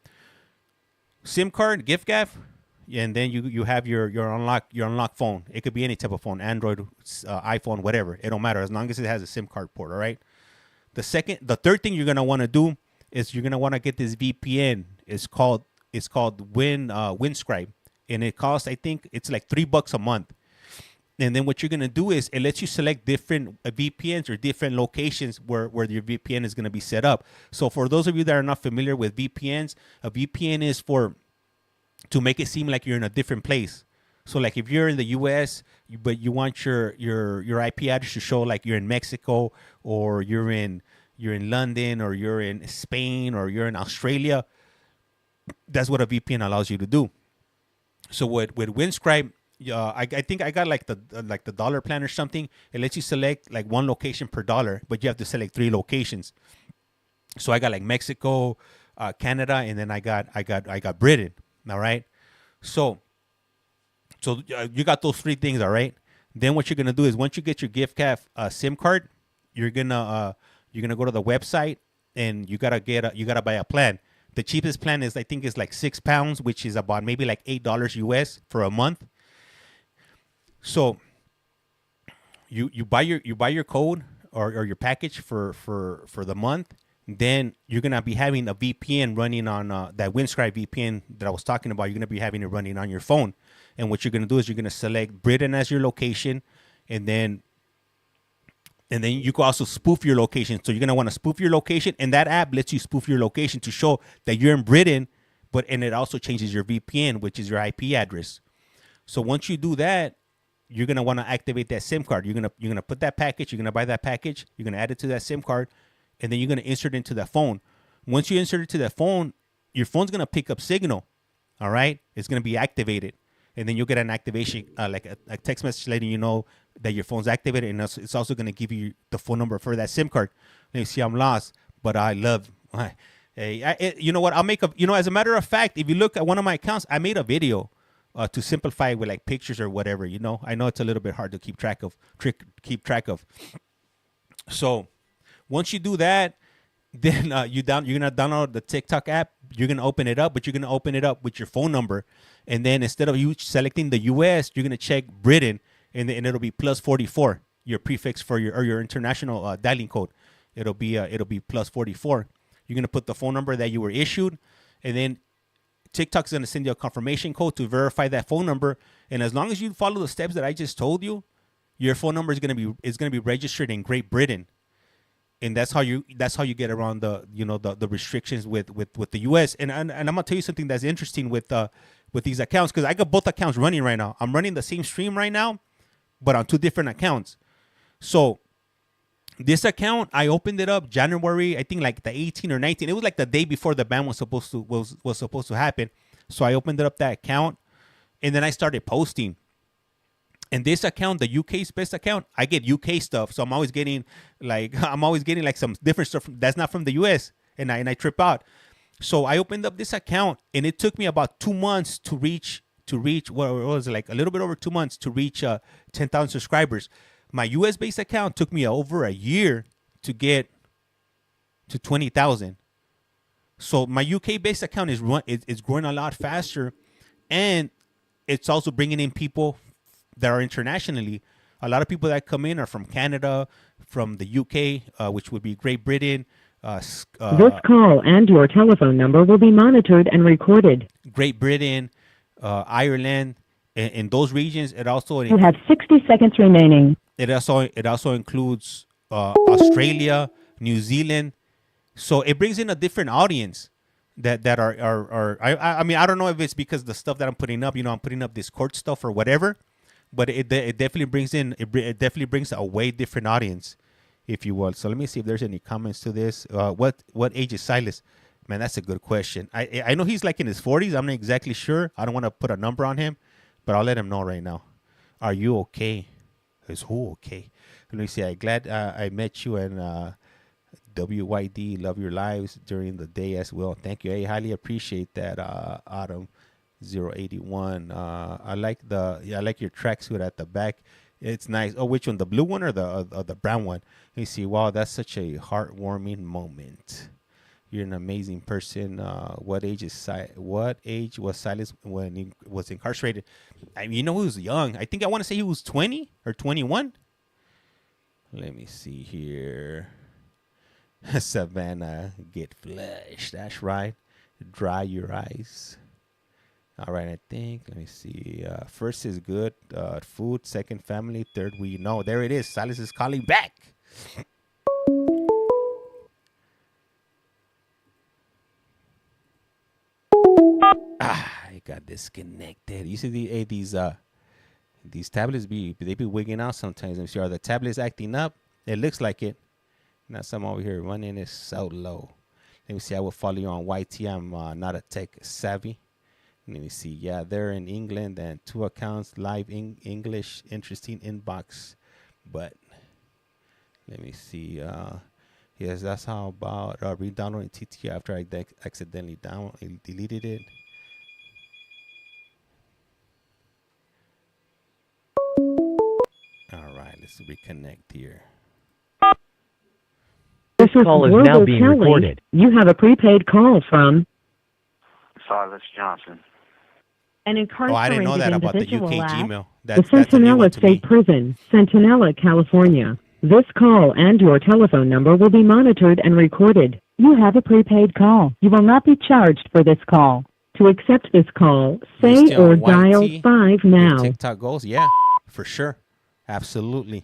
SIM card, GiftGaff, and then you have your unlocked phone. It could be any type of phone, Android, iPhone, whatever. It don't matter as long as it has a SIM card port. All right. The third thing you're gonna want to do is you're gonna want to get this VPN. It's called Windscribe, and it costs, I think it's like $3 a month. And then what you're gonna do is it lets you select different VPNs or different locations where your VPN is gonna be set up. So for those of you that are not familiar with VPNs, a VPN is to make it seem like you're in a different place. So like if you're in the US, but you want your IP address to show like you're in Mexico or you're in you're in London or you're in Spain or you're in Australia, that's what a VPN allows you to do. So with Windscribe, I think I got like the dollar plan or something. It lets you select like one location per dollar, but you have to select 3 locations. So I got like Mexico, Canada, and then I got Britain. All right. So you got those 3 things. All right. Then what you're gonna do is once you get your gift SIM card, you're gonna go to the website and you gotta buy a plan. The cheapest plan is I think is like £6, which is about maybe like $8 US for a month. So you buy your code or your package for the month. Then you're gonna be having a VPN running on that Windscribe VPN that I was talking about. You're gonna be having it running on your phone. And what you're gonna do is you're gonna select Britain as your location, and then you can also spoof your location. So you're gonna want to spoof your location, and that app lets you spoof your location to show that you're in Britain, and it also changes your VPN, which is your IP address. So once you do that, you're gonna want to activate that SIM card. You're gonna put that package. You're gonna buy that package. You're gonna add it to that SIM card, and then you're gonna insert it into that phone. Once you insert it to that phone, your phone's gonna pick up signal. All right, it's gonna be activated. And then you'll get an activation, like a text message letting you know that your phone's activated. And it's also going to give you the phone number for that SIM card. And you see, I'm lost, but I love. You know what? I'll make as a matter of fact, if you look at one of my accounts, I made a video to simplify it with like pictures or whatever. I know it's a little bit hard to keep track of. So once you do that, then you're gonna download the TikTok app. You're gonna open it up, but you're gonna open it up with your phone number, and then instead of you selecting the U.S., you're gonna check Britain, and it'll be +44, your prefix for your international dialing code. It'll be +44. You're gonna put the phone number that you were issued, and then TikTok's gonna send you a confirmation code to verify that phone number. And as long as you follow the steps that I just told you, your phone number is gonna be registered in Great Britain. And that's how you get around the restrictions with the US. And I'm gonna tell you something that's interesting with these accounts, because I got both accounts running right now. I'm running the same stream right now, but on 2 different accounts. So this account, I opened it up January, I think like the 18th or 19th. It was like the day before the ban was supposed to happen. So I opened up that account, and then I started posting. And this account, the UK's best account, I get UK stuff. So I'm always getting like some different stuff that's not from the US, and I trip out. So I opened up this account, and it took me about 2 months to reach what was it, like a little bit over 2 months to reach 10,000 subscribers. My US based account took me over a year to get to 20,000. So my UK based account is growing a lot faster, and it's also bringing in people that are internationally. A lot of people that come in are from Canada, from the UK, which would be Great Britain. This call and your telephone number will be monitored and recorded. Great Britain, Ireland, in those regions. It also You have 60 seconds remaining. It also includes Australia, New Zealand. So it brings in a different audience that are I mean, I don't know if it's because the stuff that I'm putting up, I'm putting up this court stuff or whatever. But it definitely brings in it definitely brings a way different audience, if you will. So let me see if there's any comments to this. What age is Silas? Man, that's a good question. I know he's like in his 40s. I'm not exactly sure. I don't want to put a number on him, but I'll let him know right now. Are you okay? Is who okay? Let me see. I'm glad I met you, and WYD, love your lives during the day as well. Thank you. I highly appreciate that, Autumn. 081. I like your tracksuit at the back. It's nice. Oh, which one? The blue one or the brown one? Let me see. Wow, that's such a heartwarming moment. You're an amazing person. What age was Silas when he was incarcerated? He was young. I think I want to say he was 20 or 21. Let me see here. Savannah, get flushed. That's right. Dry your eyes. All right, I think. Let me see. First is good. Food. Second, family. Third, we know. There it is. Silas is calling back. I got disconnected. You see these tablets they be wigging out sometimes. I'm sure the tablet's acting up. It looks like it. Not some over here. Running is so low. Let me see. I will follow you on YT. I'm not a tech savvy. Let me see. Yeah, they're in England and 2 accounts. Live English. Interesting inbox. But let me see. Yes, that's how about re-downloading TT after I accidentally deleted it. All right, let's reconnect here. This call is now being recorded. You have a prepaid call from Silas Johnson. an incarcerated I didn't know that about the individual UK at Gmail. the That's a new one Centinela to me. State Prison, Centinela, California. This call and your telephone number will be monitored and recorded. You have a prepaid call. You will not be charged for this call. To accept this call, You're say still or on dial YT? 5 Your now. TikTok goes? Yeah, for sure. Absolutely.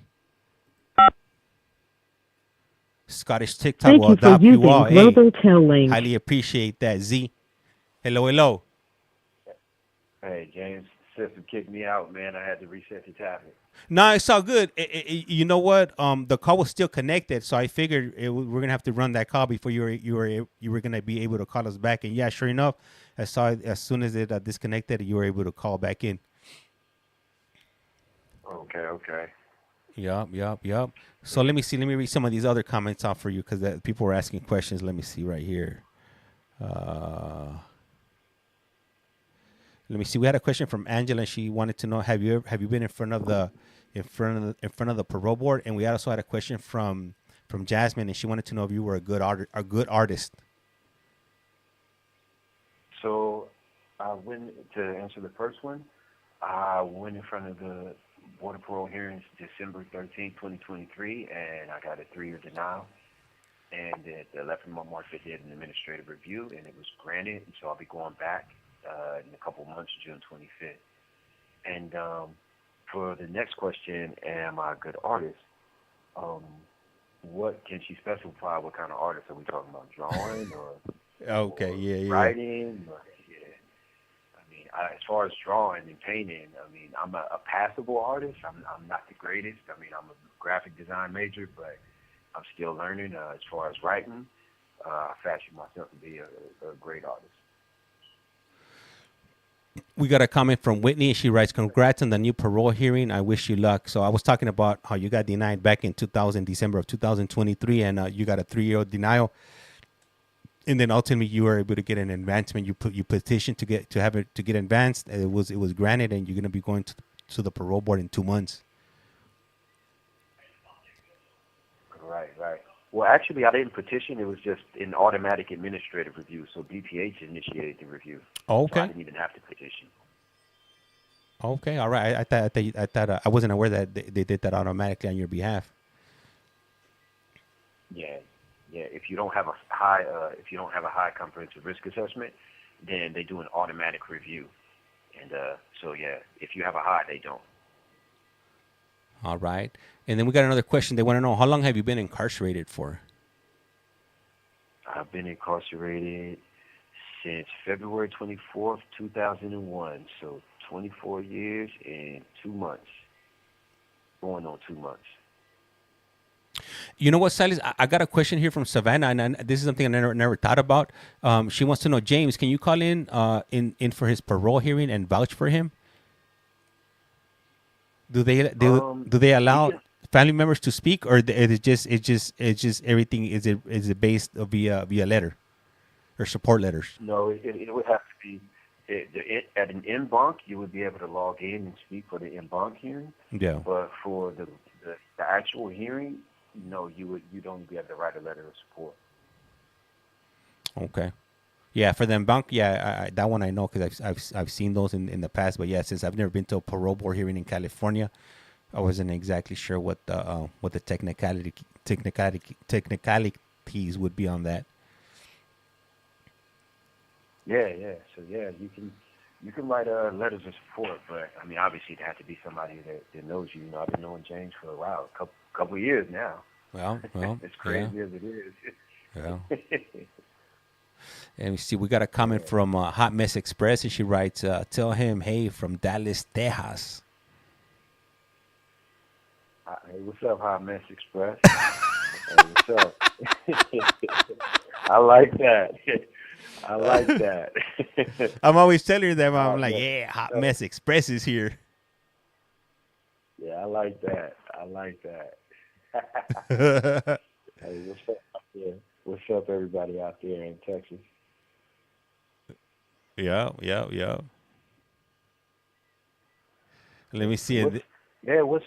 Scottish TikTok Thank will you for adopt you using all. Hey, Global Tel Link. highly appreciate that, Z. Hello, hello. Hey, James, system kicked me out, man. I had to reset the topic. No, it's all good. You know what? The call was still connected, so I figured we're gonna have to run that call before you were gonna be able to call us back. And yeah, sure enough, I saw it as soon as it disconnected, you were able to call back in. Okay. Yup. So let me see. Let me read some of these other comments off for you because people were asking questions. Let me see right here. Let me see. We had a question from Angela, and she wanted to know: Have you been in front of the parole board? And we also had a question from Jasmine, and she wanted to know if you were a good artist. So I went to answer the first one. I went in front of the Board of Parole hearings December 13, 2023, and I got a 3-year denial. And at the 11th March, they did an administrative review, and it was granted. And so I'll be going back in a couple months, June 25th. And for the next question, am I a good artist? What can she specify? What kind of artist are we talking about? Drawing or Okay, yeah. writing? Or, as far as drawing and painting, I'm a passable artist. I'm not the greatest. I'm a graphic design major, but I'm still learning. As far as writing, I fashion myself to be a great artist. We got a comment from Whitney. She writes, "Congrats on the new parole hearing. I wish you luck." So I was talking about how you got denied back in December of 2023, and you got a 3-year denial. And then ultimately, you were able to get an advancement. You petitioned to get advanced. It was granted, and you're going to be going to the parole board in 2 months. Right. Well, actually, I didn't petition. It was just an automatic administrative review. So BPH initiated the review. Okay. So I didn't even have to petition. Okay. All right. I thought I wasn't aware that they did that automatically on your behalf. Yeah. If you don't have a high comprehensive risk assessment, then they do an automatic review. And if you have a high, they don't. All right. And then we got another question. They want to know, how long have you been incarcerated for? I've been incarcerated since February 24th, 2001. So 24 years and 2 months. Going on 2 months. You know what, Silas? I got a question here from Savannah, and this is something I never thought about. She wants to know, James, can you call in for his parole hearing and vouch for him? Do they allow family members to speak, or it's just everything is it based via letter or support letters? No, it would have to be at an en banc. You would be able to log in and speak for the en banc hearing. Yeah. But for the actual hearing, no, you'd only be able to write a letter of support. Okay. Yeah, for the en banc, that one I know because I've seen those in the past. But yeah, since I've never been to a parole board hearing in California, I wasn't exactly sure what the technicalities would be on that. Yeah. So you can write letters of support, but obviously it had to be somebody that knows you. I've been knowing James for a while, a couple of years now. Well, as crazy as it is. Yeah. And we see we got a comment from Hot Mess Express, and she writes, "Tell him, hey, from Dallas, Texas." Hey, what's up, Hot Mess Express? what's up? I like that. I like that. I'm always telling her that. I'm Hot like, mess. yeah, Hot Mess Express is here. Yeah, I like that. I like that. Hey, what's up out there? What's up, everybody out there in Texas? Yeah, yeah, yeah. Let me see What's it. yeah? What's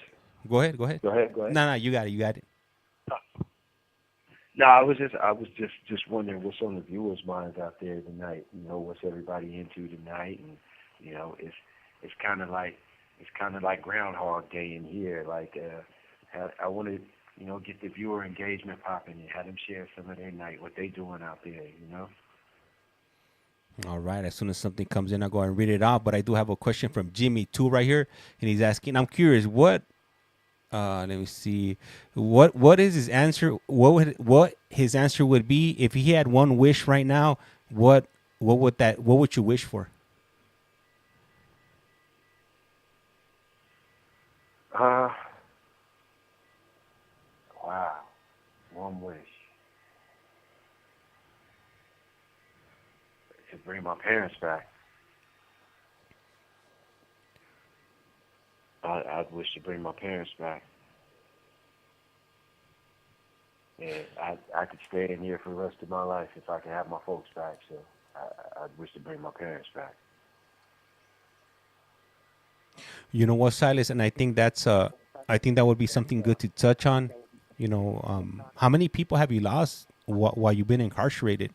Go ahead, go ahead. Go ahead. Go ahead. No, no, you got it, you got it. No, I was just wondering what's on the viewers' minds out there tonight. You know, what's everybody into tonight, and you know, it's kind of like Groundhog Day in here. Like, I want to, you know, get the viewer engagement popping and have them share some of their night, what they doing out there. You know. All right. As soon as something comes in, I'll go and read it out. But I do have a question from Jimmy too right here, and he's asking. I'm curious. What? Let me see. What is his answer? What his answer would be if he had one wish right now? What would you wish for? Uh, wow. One wish to bring my parents back. I'd wish to bring my parents back. And I could stay in here for the rest of my life if I could have my folks back. So I'd wish to bring my parents back. You know what, Silas, and I think I think that would be something good to touch on. You know, how many people have you lost while you've been incarcerated?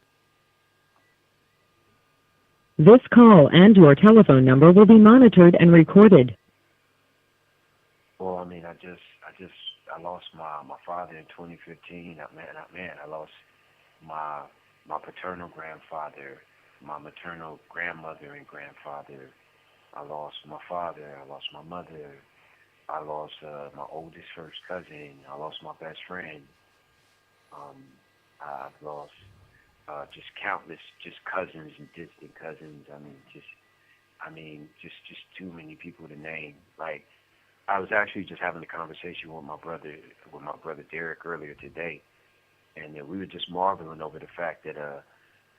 This call and your telephone number will be monitored and recorded. Well, I mean, I lost my father in 2015. I lost my paternal grandfather, my maternal grandmother and grandfather. I lost my father. I lost my mother. I lost my oldest first cousin. I lost my best friend. I've lost just countless cousins and distant cousins. I mean, just too many people to name. Like, I was actually just having a conversation with my brother Derek earlier today, and we were just marveling over the fact that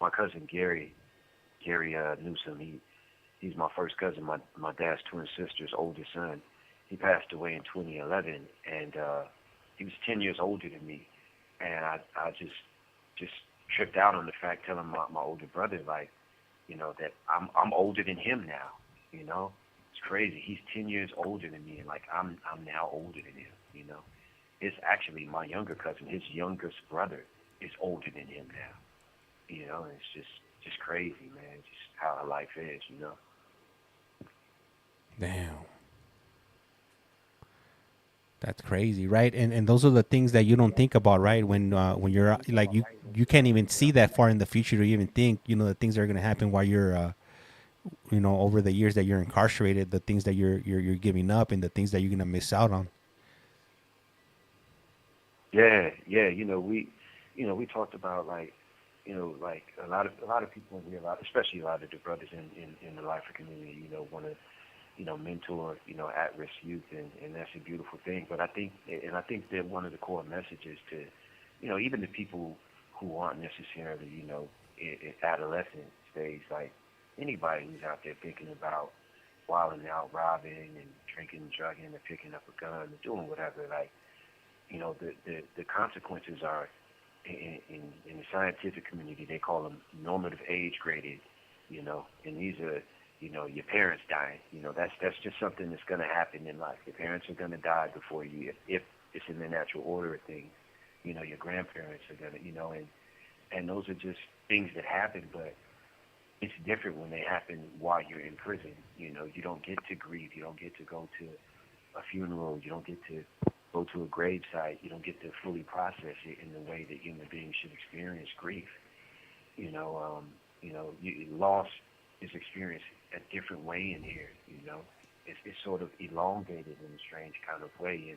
my cousin Gary Newsom, he's my first cousin, my dad's twin sister's oldest son. He passed away in 2011, and he was 10 years older than me, and I just tripped out on the fact, telling my older brother, like, you know, that I'm older than him now, you know. It's crazy. He's 10 years older than me, and like I'm now older than him. You know, it's actually my younger cousin. His youngest brother is older than him now. You know, and it's just crazy, man. Just how life is. You know. Damn. That's crazy, right? And those are the things that you don't think about, right? When you're like you can't even see that far in the future to even think, you know, the things that are gonna happen while you're you know, over the years that you're incarcerated, the things that you're giving up and the things that you're gonna miss out on. Yeah. You know, we talked about, like, you know, like a lot of people in here, especially a lot of the brothers in the lifer community, you know, want to, you know, mentor, you know, at-risk youth, and that's a beautiful thing. But I think that one of the core messages to, you know, even the people who aren't necessarily, you know, in adolescent stage, like anybody who's out there thinking about wilding out, robbing and drinking, drugging, and picking up a gun or doing whatever, like, you know, the consequences are, in the scientific community, they call them normative age graded, you know, and these are, you know, your parents dying. You know, that's just something that's going to happen in life. Your parents are going to die before you, if it's in the natural order of things. You know, your grandparents are going to, you know, and those are just things that happen, but it's different when they happen while you're in prison. You know, you don't get to grieve. You don't get to go to a funeral. You don't get to go to a gravesite. You don't get to fully process it in the way that human beings should experience grief. Loss is experienced a different way in here. You know, it's sort of elongated in a strange kind of way,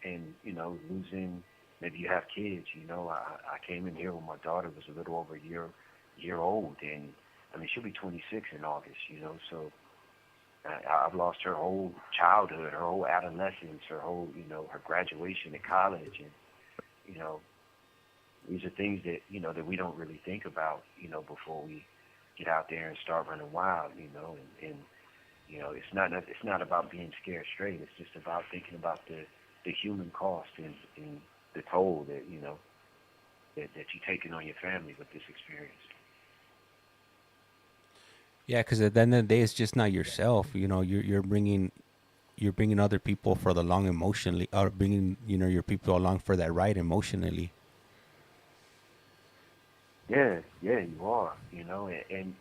and you know, losing. Maybe you have kids. You know, I came in here when my daughter was a little over a year old, and I mean, she'll be 26 in August. You know, so I've lost her whole childhood, her whole adolescence, her whole, you know, her graduation at college, and you know, These are things that, that we don't really think about, before we get out there and start running wild, and it's not about being scared straight. It's just about thinking about the human cost and the toll that, that you're taking on your family with this experience. Yeah, because at the end of the day, it's just not yourself. You're bringing other people for the long emotionally, or bringing your people along for that ride emotionally. Yeah, you are. And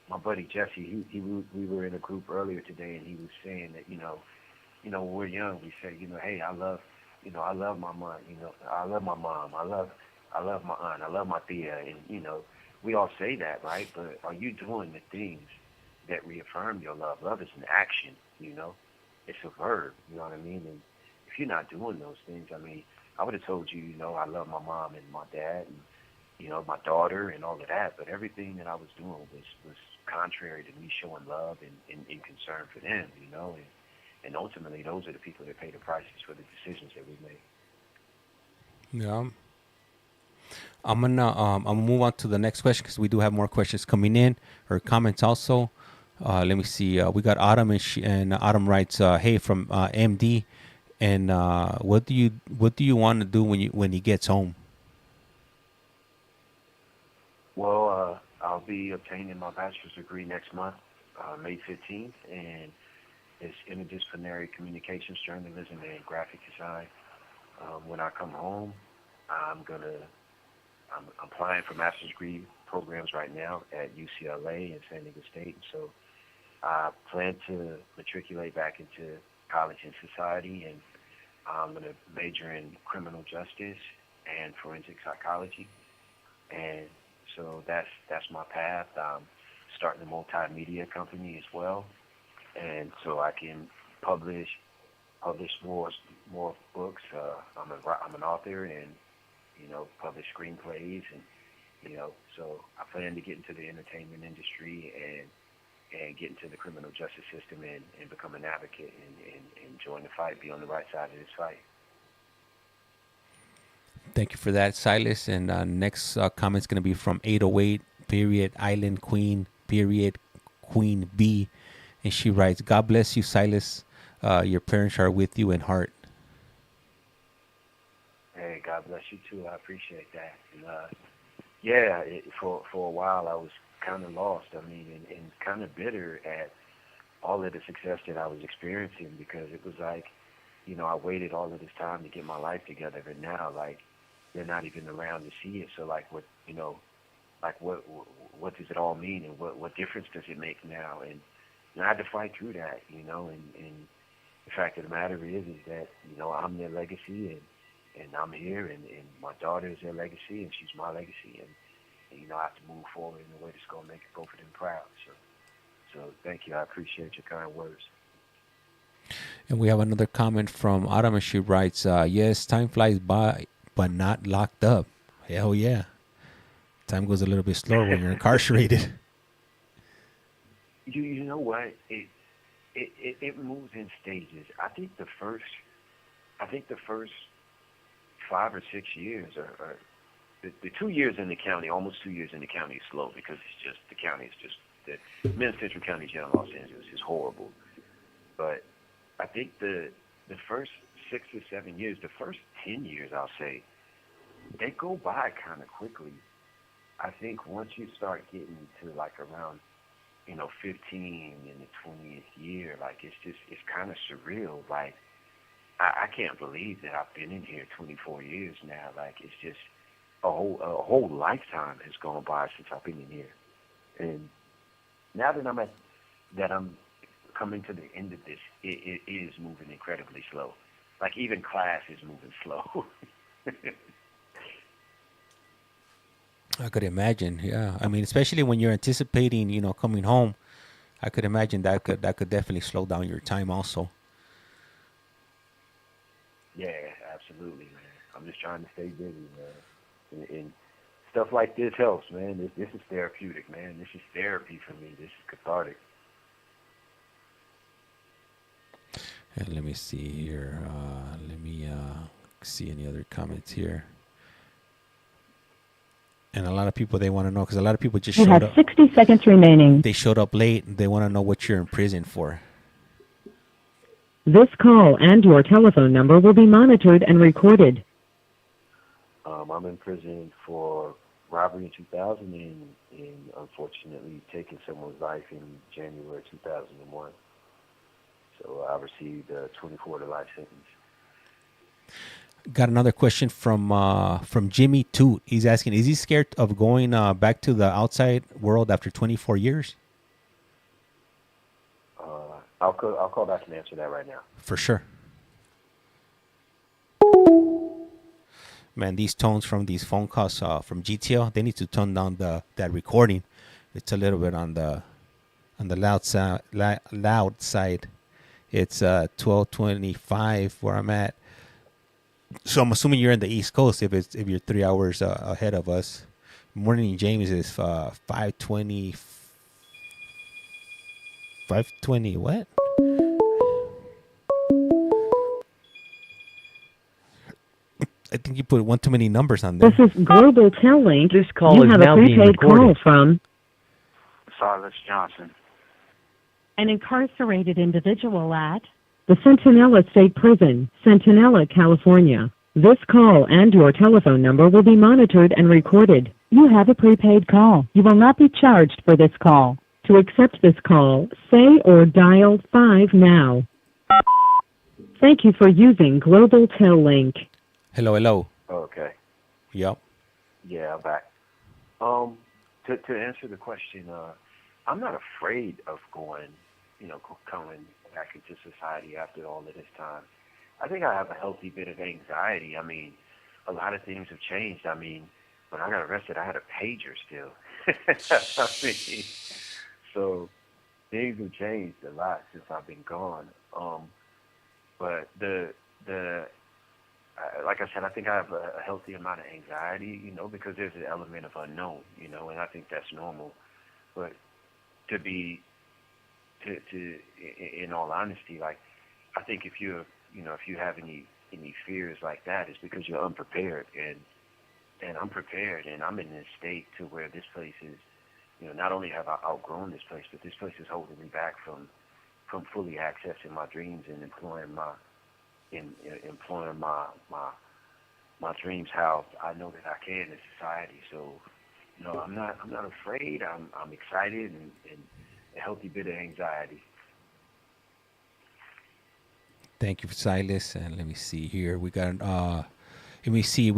my buddy Jesse, we were in a group earlier today, and he was saying that when we're young, we say hey, I love my mom, I love my mom, I love my aunt, I love my tia, and we all say that, right? But are you doing the things that reaffirm your love? Love is an action, it's a verb, you know what I mean? And if you're not doing those things, I mean, I would have told you, I love my mom and my dad and my daughter and all of that, but everything that I was doing was contrary to me showing love and concern for them, and ultimately those are the people that pay the prices for the decisions that we make. Yeah. I'm gonna move on to the next question because we do have more questions coming in, or comments also. Let me see. We got Autumn, and Autumn writes, "Hey, from MD, and what do you want to do when he gets home?" Well, I'll be obtaining my bachelor's degree next month, May 15th, and it's interdisciplinary communications, journalism, and graphic design. When I come home, I'm applying for master's degree programs right now at UCLA and San Diego State. So I plan to matriculate back into college and society, and I'm going to major in criminal justice and forensic psychology. And so that's my path. I'm starting a multimedia company as well, and so I can publish more books. I'm an author, and publish screenplays, and so I plan to get into the entertainment industry and get into the criminal justice system and become an advocate and join the fight, be on the right side of this fight. Thank you for that, Silas. And next comment's going to be from 808 period Island Queen period Queen B, and she writes, "God bless you, Silas. Your parents are with you in heart." Hey, God bless you too. I appreciate that. And for a while I was kind of lost. I mean, and kind of bitter at all of the success that I was experiencing, because it was like, I waited all of this time to get my life together, and now like they're not even around to see it. So like what does it all mean, and what difference does it make now? And I had to fight through that, and the fact of the matter is that I'm their legacy, and I'm here, and my daughter is their legacy, and she's my legacy, and I have to move forward in a way that's going to make both of them proud. So thank you. I appreciate your kind words. And we have another comment from Autumn, and she writes, "Yes, time flies by, but not locked up." Hell yeah. Time goes a little bit slower when you're incarcerated. You know what? It moves in stages. I think the first 5 or 6 years are the 2 years in the county, almost 2 years in the county is slow, because it's just, the county is just, the Men's Central County Jail in Los Angeles is horrible. But I think the first 6 or 7 years, the first 10 years, I'll say, they go by kind of quickly. I think once you start getting to like around 15 in the 20th year, like it's kind of surreal. Like I can't believe that I've been in here 24 years now. Like it's just a whole lifetime has gone by since I've been in here. And now that I'm coming to the end of this, it is moving incredibly slow. Like even class is moving slow. I could imagine, yeah. I mean, especially when you're anticipating, coming home, I could imagine that could definitely slow down your time also. Yeah, absolutely, man. I'm just trying to stay busy, man. And stuff like this helps, man. This is therapeutic, man. This is therapy for me. This is cathartic. And let me see here. Let me see any other comments here. And a lot of people, they want to know, because a lot of people just You showed have up. 60 seconds remaining. They showed up late, and they want to know what you're in prison for. This call and your telephone number will be monitored and recorded. I'm in prison for robbery in 2000 and unfortunately taking someone's life in January 2001. So I received 24 to life sentence. Got another question from Jimmy Toot. He's asking, is he scared of going back to the outside world after 24 years? I'll call back and answer that right now. For sure. Man, these tones from these phone calls from GTL, they need to tone down that recording. It's a little bit on the loud side. It's 12:25 where I'm at. So I'm assuming you're in the East Coast if you're 3 hours ahead of us. Morning in James is 5:20. 5:20 what? I think you put one too many numbers on there. This is Global Tel Link. This call you is have now a being prepaid call recorded. from Silas Johnson. an incarcerated individual at the Centinela State Prison, Centinela, California. This call and your telephone number will be monitored and recorded. You have a prepaid call. You will not be charged for this call. To accept this call, say or dial 5 now. Thank you for using Global Tel Link. Hello. Okay. Yep. Yeah, I'm back. To answer the question, I'm not afraid of going back into society after all of this time. I think I have a healthy bit of anxiety. I mean, a lot of things have changed. I mean, when I got arrested, I had a pager still. I mean, so things have changed a lot since I've been gone. But like I said, I think I have a healthy amount of anxiety, because there's an element of unknown, and I think that's normal. But in all honesty, like, I think if you have any fears like that, it's because you're unprepared, and I'm prepared, and I'm in this state to where this place is, not only have I outgrown this place, but this place is holding me back from fully accessing my dreams and employing my dreams how I know that I can in society. So, I'm not afraid. I'm excited and a healthy bit of anxiety. Thank you, Silas. And let me see here. We got I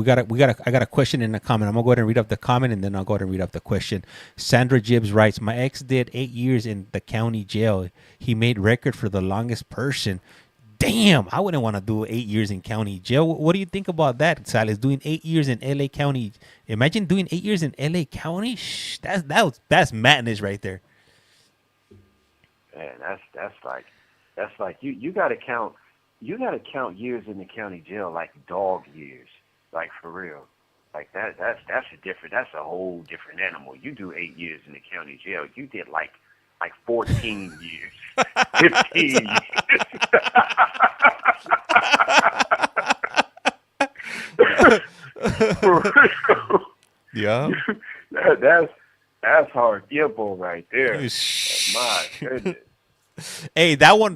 got a question in the comment. I'm gonna go ahead and read up the comment, and then I'll go ahead and read up the question. Sandra Gibbs writes, my ex did 8 years in the county jail. He made record for the longest person. Damn, I wouldn't want to do 8 years in county jail. What do you think about that, Silas? Doing 8 years in LA County. Imagine doing 8 years in LA County. That's madness right there. Man, that's like you gotta count years in the county jail like dog years. Like, for real. Like that's a whole different animal. You do 8 years in the county jail, you did like 14 years. 15 years. For real. Yeah. That's hard football right there. My goodness. Hey, that one,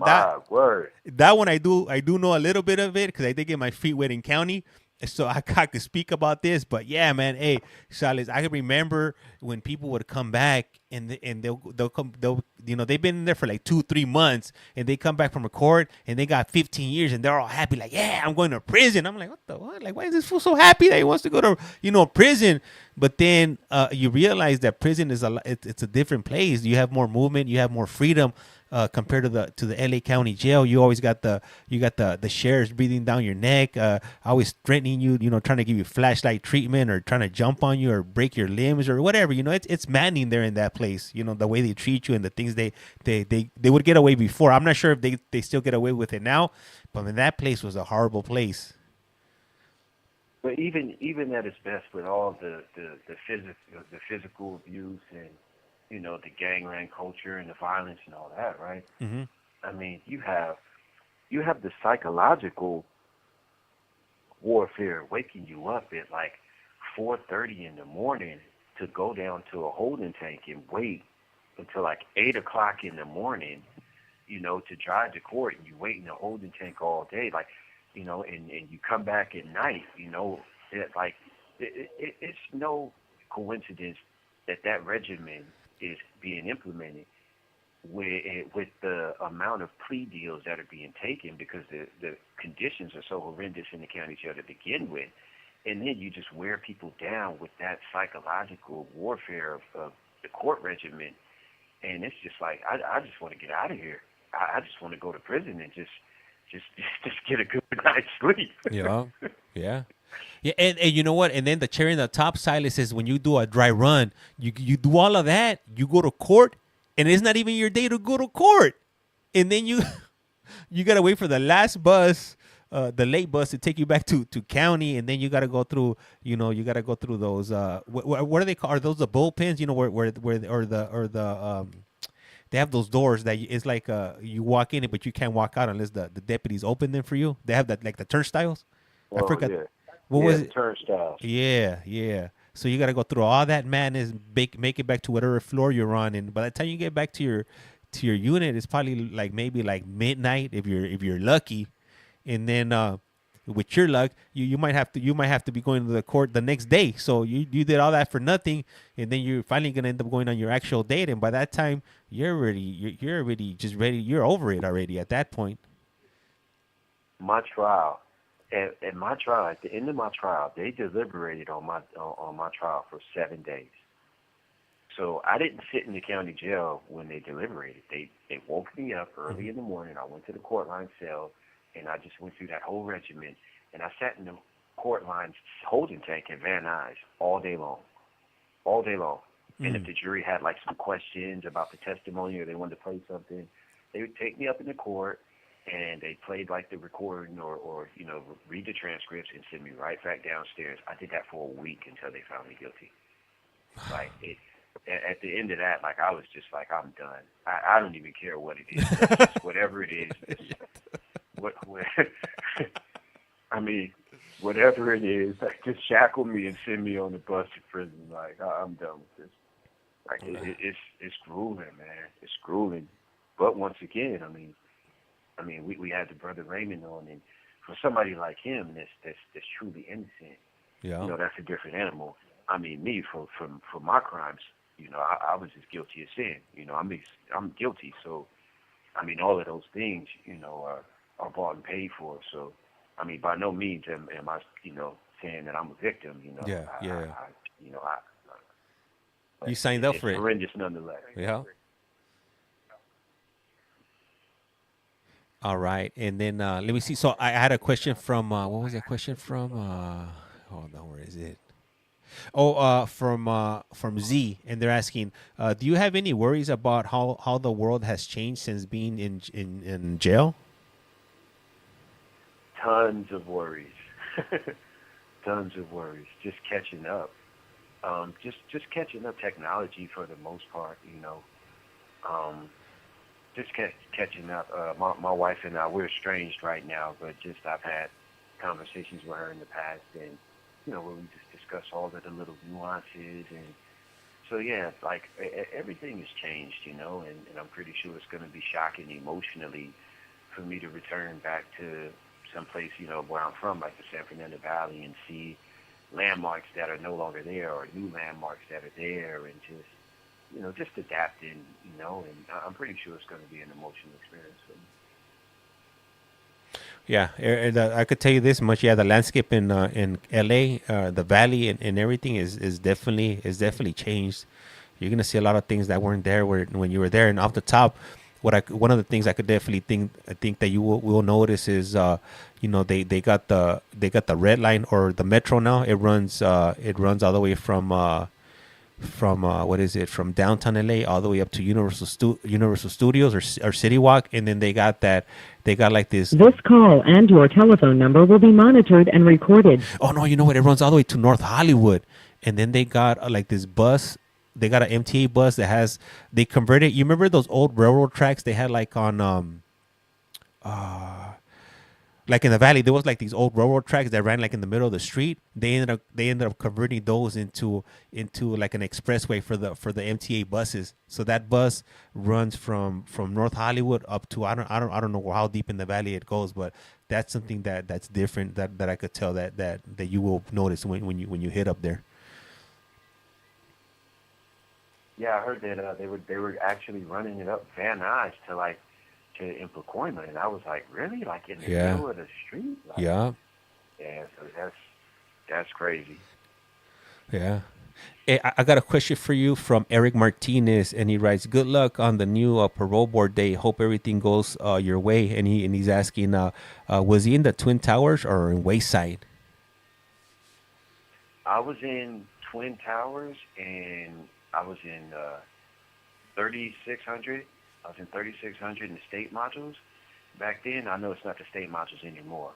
word. That one I do know a little bit of it because I did get my feet wet in county, so I could speak about this. But yeah, man, hey, Silas, I can remember when people would come back and they'll come, they've been in there for like 2-3 months, and they come back from a court and they got 15 years and they're all happy, like, yeah, I'm going to prison. I'm like, what? Like, why is this fool so happy that he wants to go to prison? But then you realize that prison is it's a different place. You have more movement, you have more freedom. Compared to the LA County Jail, you always got the sheriffs breathing down your neck, always threatening you, trying to give you flashlight treatment or trying to jump on you or break your limbs or whatever. It's maddening there in that place. The way they treat you and the things they would get away before. I'm not sure if they still get away with it now, but that place was a horrible place. But even at its best, with all the physical abuse and the gangland culture and the violence and all that, right? Mm-hmm. I mean, you have the psychological warfare waking you up at like 4:30 in the morning to go down to a holding tank and wait until like 8 o'clock in the morning, to drive to court, and you wait in the holding tank all day, like, and you come back at night, it's no coincidence that regimen is being implemented with the amount of plea deals that are being taken, because the conditions are so horrendous in the county jail to begin with. And then you just wear people down with that psychological warfare of the court regimen. And it's just like, I just want to get out of here. I just want to go to prison and just get a good night's sleep. Yeah. And you know what? And then the cherry on the top, Silas, is when you do a dry run, you do all of that, you go to court, and it's not even your day to go to court. And then you got to wait for the last bus, the late bus, to take you back to county, and then you got to go through, those, what are they called? Are those the bullpens? They have those doors that it's like you walk in it, but you can't walk out unless the deputies open them for you. They have that, like the turnstiles. I forgot. Yeah. What was it? Turnstiles. Yeah. So you got to go through all that madness, make it back to whatever floor you're on, and by the time you get back to your unit, it's probably maybe midnight if you're lucky, and then with your luck, you might have to be going to the court the next day. So you did all that for nothing, and then you're finally gonna end up going on your actual date, and by that time you're already just ready. You're over it already at that point. My trial. At the end of my trial, they deliberated on my trial for 7 days. So I didn't sit in the county jail when they deliberated. They woke me up early in the morning. I went to the court line cell, and I just went through that whole regimen. And I sat in the court line's holding tank in Van Nuys all day long. And if the jury had some questions about the testimony, or they wanted to play something, they would take me up in the court, and they played the recording or read the transcripts and send me right back downstairs. I did that for a week until they found me guilty. At the end of that, I was just I'm done. I don't even care what it is. Just whatever it is. Whatever it is, just shackle me and send me on the bus to prison. I'm done with this. It's grueling, man. It's grueling. But once again, we had the brother Ramon on, and for somebody like him that's truly innocent, that's a different animal. Me for my crimes, I was as guilty as sin. I'm guilty, so all of those things, are bought and paid for. So, by no means am I, saying that I'm a victim. You signed up for it. It's horrendous nonetheless. Yeah. All right, and then let me see. So I had a question from what was that question from? Hold on, where is it? Oh, from Z, and they're asking, do you have any worries about how the world has changed since being in jail? Tons of worries, just catching up, just catching up technology for the most part, just catching up. My wife and I, we're estranged right now, but I've had conversations with her in the past, and where we just discuss all of the little nuances, and so everything has changed, and I'm pretty sure it's going to be shocking emotionally for me to return back to someplace, where I'm from, like the San Fernando Valley, and see landmarks that are no longer there, or new landmarks that are there, and just adapting, and I'm pretty sure it's going to be an emotional experience for me. Yeah, I could tell you this much. Yeah, the landscape in LA, the valley and everything is definitely changed. You're gonna see a lot of things that weren't there when you were there. And off the top, one of the things I could definitely think that you will notice is they got the red line or the metro now. It runs all the way from from downtown LA all the way up to Universal Studios or City Walk, and then they got like this. This call and your telephone number will be monitored and recorded. Oh no, you know what? It runs all the way to North Hollywood, and then they got this bus. They got an MTA bus that they converted. You remember those old railroad tracks they had on Like in the valley, there was like these old railroad tracks that ran like in the middle of the street. They ended up converting those into like an expressway for the MTA buses. So that bus runs from North Hollywood up to I don't know how deep in the valley it goes, but that's something that's different that I could tell that you will notice when you hit up there. Yeah, I heard that they were actually running it up Van Nuys to in Pacoima, and I was like, really? Like in the middle of the street? Like, Yeah. Yeah, so that's crazy. Yeah. Hey, I got a question for you from Eric Martinez, and he writes, "Good luck on the new parole board day. Hope everything goes your way." And he's asking, was he in the Twin Towers or in Wayside? I was in Twin Towers, and I was in 3600. I was in 3600 in the state modules. Back then, I know it's not the state modules anymore.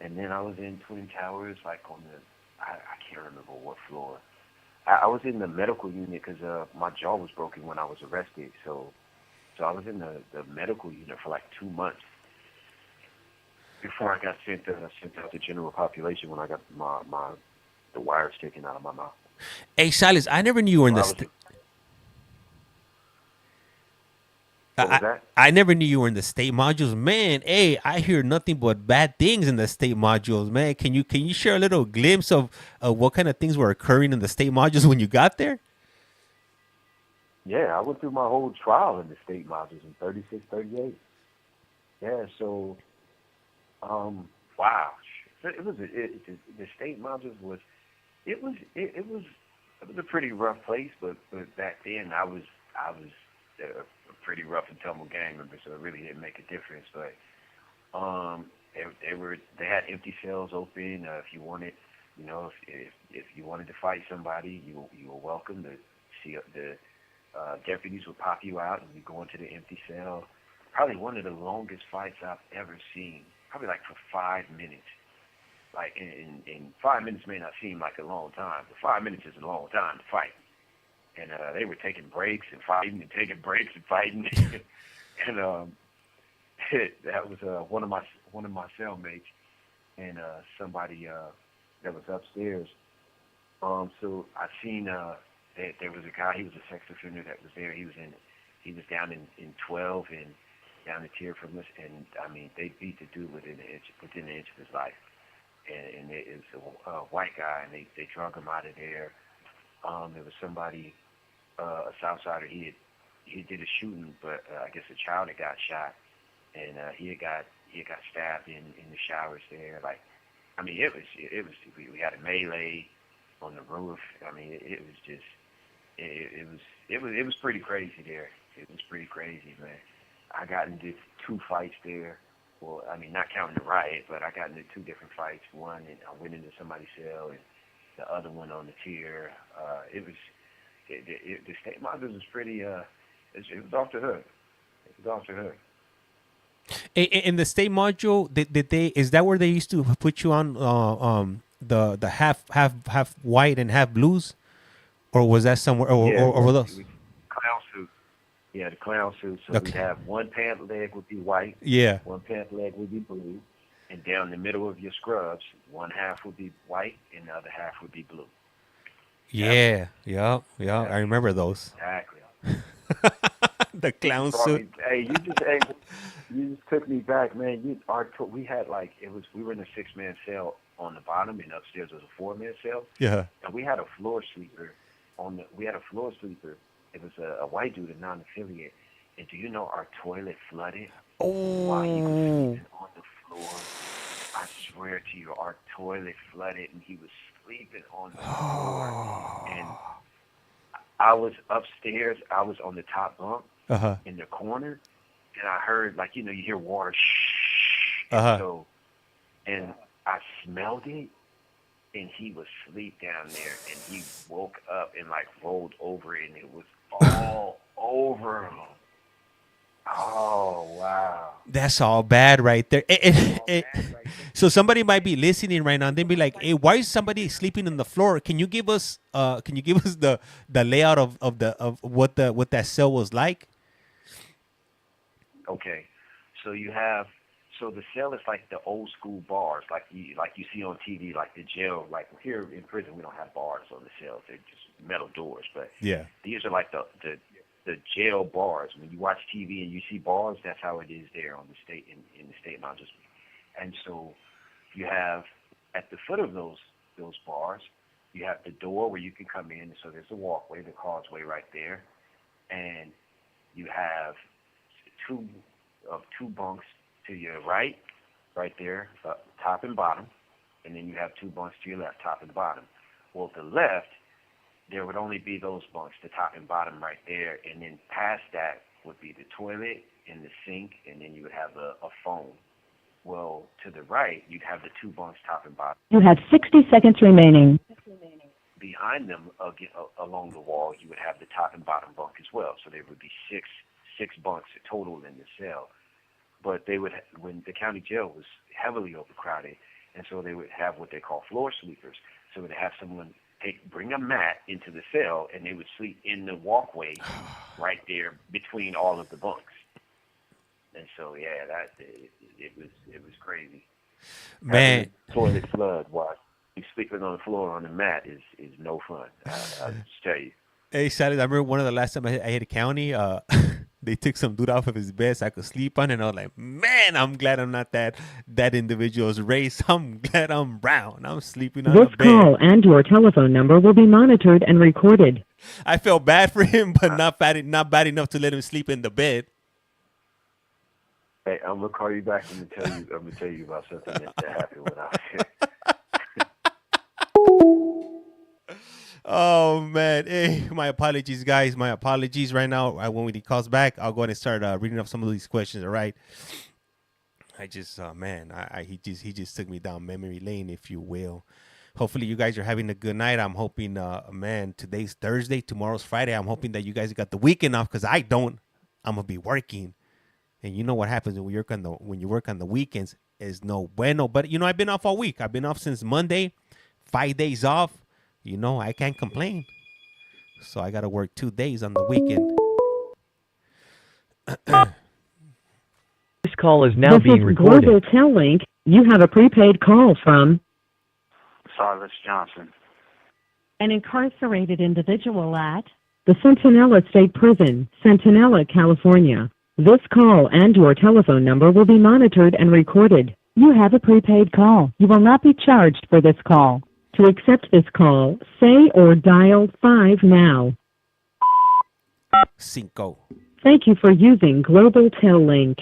And then I was in Twin Towers, like on I can't remember what floor. I was in the medical unit because my jaw was broken when I was arrested. So I was in the medical unit for like 2 months before I got sent out to general population when I got the wires taken out of my mouth. Hey, Silas, I never knew you were in the I never knew you were in the state modules, man. Hey, I hear nothing but bad things in the state modules, man. Can you share a little glimpse of what kind of things were occurring in the state modules when you got there? Yeah, I went through my whole trial in the state modules in 36, 38. Yeah, so, wow, it was the state modules was a pretty rough place, but back then I was a pretty rough and tumble gang member, so it really didn't make a difference. But they had empty cells open. If you wanted, if you wanted to fight somebody, you were welcome to see the deputies would pop you out and you go into the empty cell. Probably one of the longest fights I've ever seen. Probably like for 5 minutes. Like in 5 minutes may not seem like a long time, but 5 minutes is a long time to fight. And they were taking breaks and fighting and taking breaks and fighting. And that was one of my cellmates and somebody that was upstairs. So I seen there was a guy. He was a sex offender that was there. He was down in 12 and down the tier from us. And I mean, they beat the dude within an inch of his life. And it was a white guy, and they drug him out of there. There was somebody, a Southsider. He did a shooting, but I guess a child had got shot, and he got stabbed in the showers there. Like, I mean, it was we had a melee on the roof. I mean, it was pretty crazy there. It was pretty crazy, man. I got into 2 fights there. Well, I mean, not counting the riot, but I got into 2 different fights. One, and I went into somebody's cell, and the other one on the tier. The state modules was pretty. It was off the hook. It was off the hook. In the state module, did they? Is that where they used to put you on the half white and half blues, or was that somewhere? Or were those? Clown suit. Yeah, the clown suit. So Okay. we'd have one pant leg would be white. Yeah. One pant leg would be blue, and down the middle of your scrubs, one half would be white and the other half would be blue. Yeah. I remember those. Exactly. The clown suit. Hey, you just took me back, man. We had we were in a 6-man cell on the bottom, and upstairs was a 4-man cell. Yeah. And we had a floor sleeper It was a white dude, a non-affiliate. And do you know our toilet flooded while he was sleeping on the floor? I swear to you, our toilet flooded, and he was sleeping on the floor. And I was upstairs. I was on the top bunk in the corner, and I heard, you hear water, shh. And I smelled it, and he was asleep down there, and he woke up and rolled over, and it was all over him. Oh, wow. That's all bad right there. So somebody might be listening right now and they'd be like, "Hey, why is somebody sleeping on the floor? Can you give us the layout of what what that cell was like?" Okay. So So the cell is like the old school bars, like you see on TV, like the jail. Like here in prison, we don't have bars on the cells; they're just metal doors. But Yeah. these are like the jail bars. When you watch TV and you see bars, that's how it is there on the state in the state mountains. And so you have at the foot of those bars, you have the door where you can come in. So there's a walkway, the causeway right there, and you have two bunks to your right there, top and bottom, and then you have two bunks to your left, top and bottom. Well, to the left, there would only be those bunks, the top and bottom right there, and then past that would be the toilet and the sink, and then you would have a phone. Well, to the right, you'd have the two bunks, top and bottom. You have 60 seconds remaining. Behind them, along the wall, you would have the top and bottom bunk as well. So there would be six bunks total in the cell. But they would, when the county jail was heavily overcrowded, and so they would have what they call floor sleepers. So they'd have someone bring a mat into the cell, and they would sleep in the walkway right there between all of the bunks. And so, yeah, it was crazy. Man, Toilet flood while you sleeping on the floor on the mat is no fun. I'll just tell you. hey, Silas, I remember one of the last time I hit a county, they took some dude off of his bed so I could sleep on it. And I was like, man, I'm glad I'm not that individual's race. I'm glad I'm brown. I'm sleeping on This a bed. call and your telephone number will be monitored and recorded. I felt bad for him, but not bad enough to let him sleep in the bed. Hey, I'm gonna call you back and I'm gonna tell you about something that happened when I was here. Oh man, hey, my apologies, guys. My apologies right now. When he calls back, I'll go ahead and start reading up some of these questions. All right. I just, man, he just took me down memory lane, if you will. Hopefully, you guys are having a good night. I'm hoping, man, today's Thursday, tomorrow's Friday. I'm hoping that you guys got the weekend off because I don't. I'm gonna be working, and you know what happens when you work on the weekends is no bueno. But you know, I've been off all week. I've been off since Monday, 5 days off. You know, I can't complain. So I got to work 2 days on the weekend. This call is now being recorded. Global Tel Link. You have a prepaid call from Silas Johnson. an incarcerated individual at the Centinela State Prison, Centinela, California. This call and your telephone number will be monitored and recorded. You have a prepaid call. You will not be charged for this call. To accept this call, say or dial 5 now. 5. Thank you for using Global Tel Link.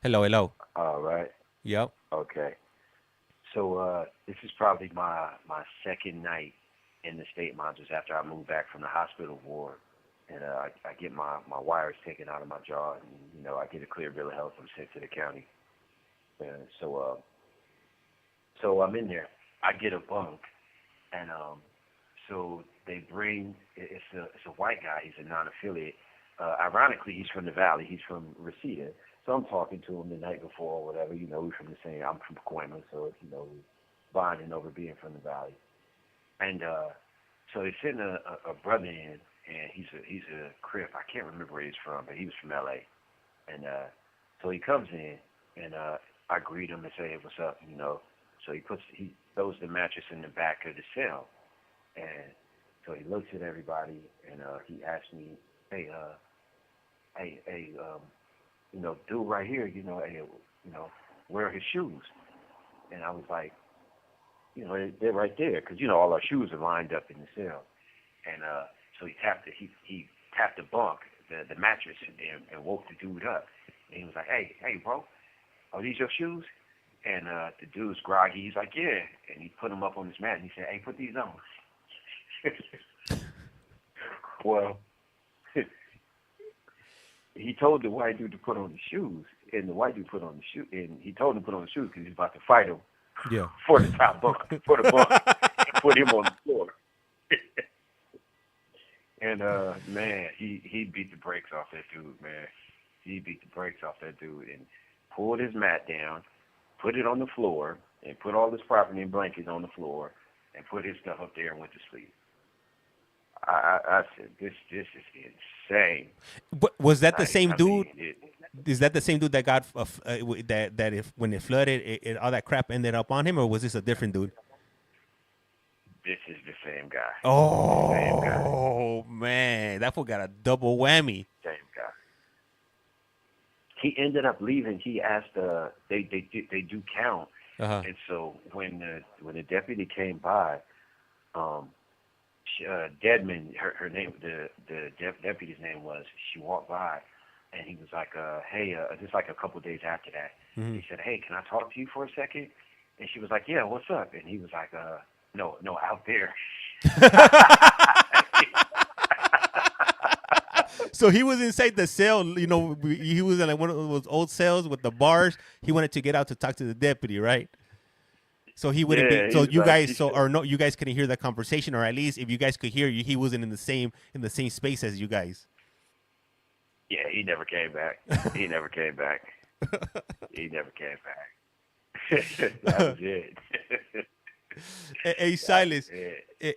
Hello. All right. Yep. Okay. So this is probably my second night in the state modules after I moved back from the hospital ward. And I get my wires taken out of my jaw, and, you know, I get a clear bill of health. I'm sent to the county. And so I'm in there. I get a bunk, and so they bring, it's a white guy. He's a non-affiliate. Ironically, he's from the Valley. He's from Reseda. So I'm talking to him the night before or whatever. You know, we're from the same, I'm from Pacoima, so, you know, bonding over being from the Valley. And so they send a brother in, and he's a Crip. I can't remember where he's from, but he was from L.A. And so he comes in, and I greet him and say, hey, what's up, you know. So he throws the mattress in the back of the cell, and so he looks at everybody, and he asks me, hey, you know, dude right here, you know, hey, you know, where are his shoes? And I was like, you know, they're right there, because, you know, all our shoes are lined up in the cell. And so he tapped the bunk, the mattress, and woke the dude up. And he was like, hey, bro, are these your shoes? And the dude's groggy. He's like, yeah. And he put them up on his mat, and he said, hey, put these on. Well, he told the white dude to put on the shoes, and the white dude put on the shoe, and he told him to put on the shoes because he's about to fight him for the top bunk, for the bunk, and put him on the floor. And, man, he beat the brakes off that dude, man. He beat the brakes off that dude and pulled his mat down, put it on the floor, and put all his property and blankets on the floor, and put his stuff up there and went to sleep. I said, this is insane. But was that the same dude? Is that the same dude that got that if when it flooded, all that crap ended up on him, or was this a different dude? This is the same guy. Oh man, that fool got a double whammy. Same guy. He ended up leaving. He asked. They do count. And so when the deputy came by, Deadman, her name, the deputy's name was. She walked by, and he was like, "Hey," just like a couple of days after that, he said, "Hey, can I talk to you for a second?" And she was like, "Yeah, what's up?" And he was like, "No, out there." So he was inside the cell. You know, he was in like one of those old cells with the bars. He wanted to get out to talk to the deputy, right? So he wouldn't be. So you guys, you guys couldn't hear that conversation, or at least if you guys could hear you, he wasn't in the same space as you guys. Yeah, he never came back. He never came back. That was it. Hey Silas,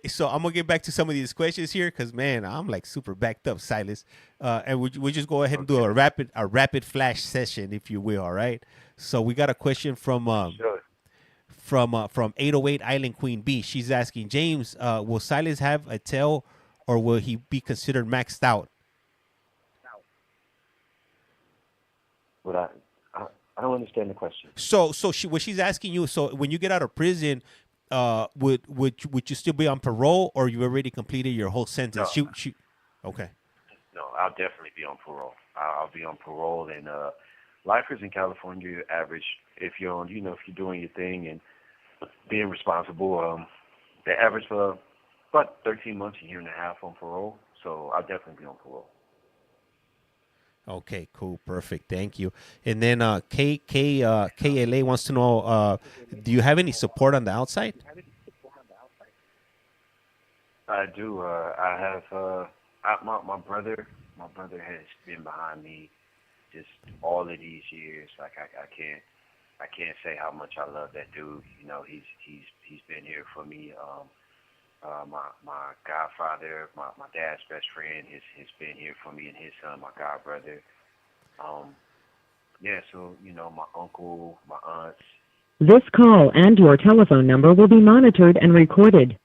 so I'm gonna get back to some of these questions here because man, I'm like super backed up, Silas. And we just go ahead and do a rapid flash session, if you will. All right. So we got a question from 808 Island Queen B. She's asking James, will Silas have a tail, or will he be considered maxed out? But I don't understand the question. So what she's asking you. So when you get out of prison, would you still be on parole, or you already completed your whole sentence? No. Okay. No, I'll definitely be on parole. I'll be on parole, and lifers in California average, if you're doing your thing and being responsible, they average for about 13 months, a year and a half on parole. So I'll definitely be on parole. Okay, cool, perfect, thank you. And then KLA wants to know, do you have any support on the outside? I do. I have my brother. My brother has been behind me just all of these years. Like I can't say how much I love that dude. You know, he's been here for me. My godfather, my dad's best friend, has been here for me, and his son, my godbrother. Yeah, so my uncle, my aunts. This call and your telephone number will be monitored and recorded.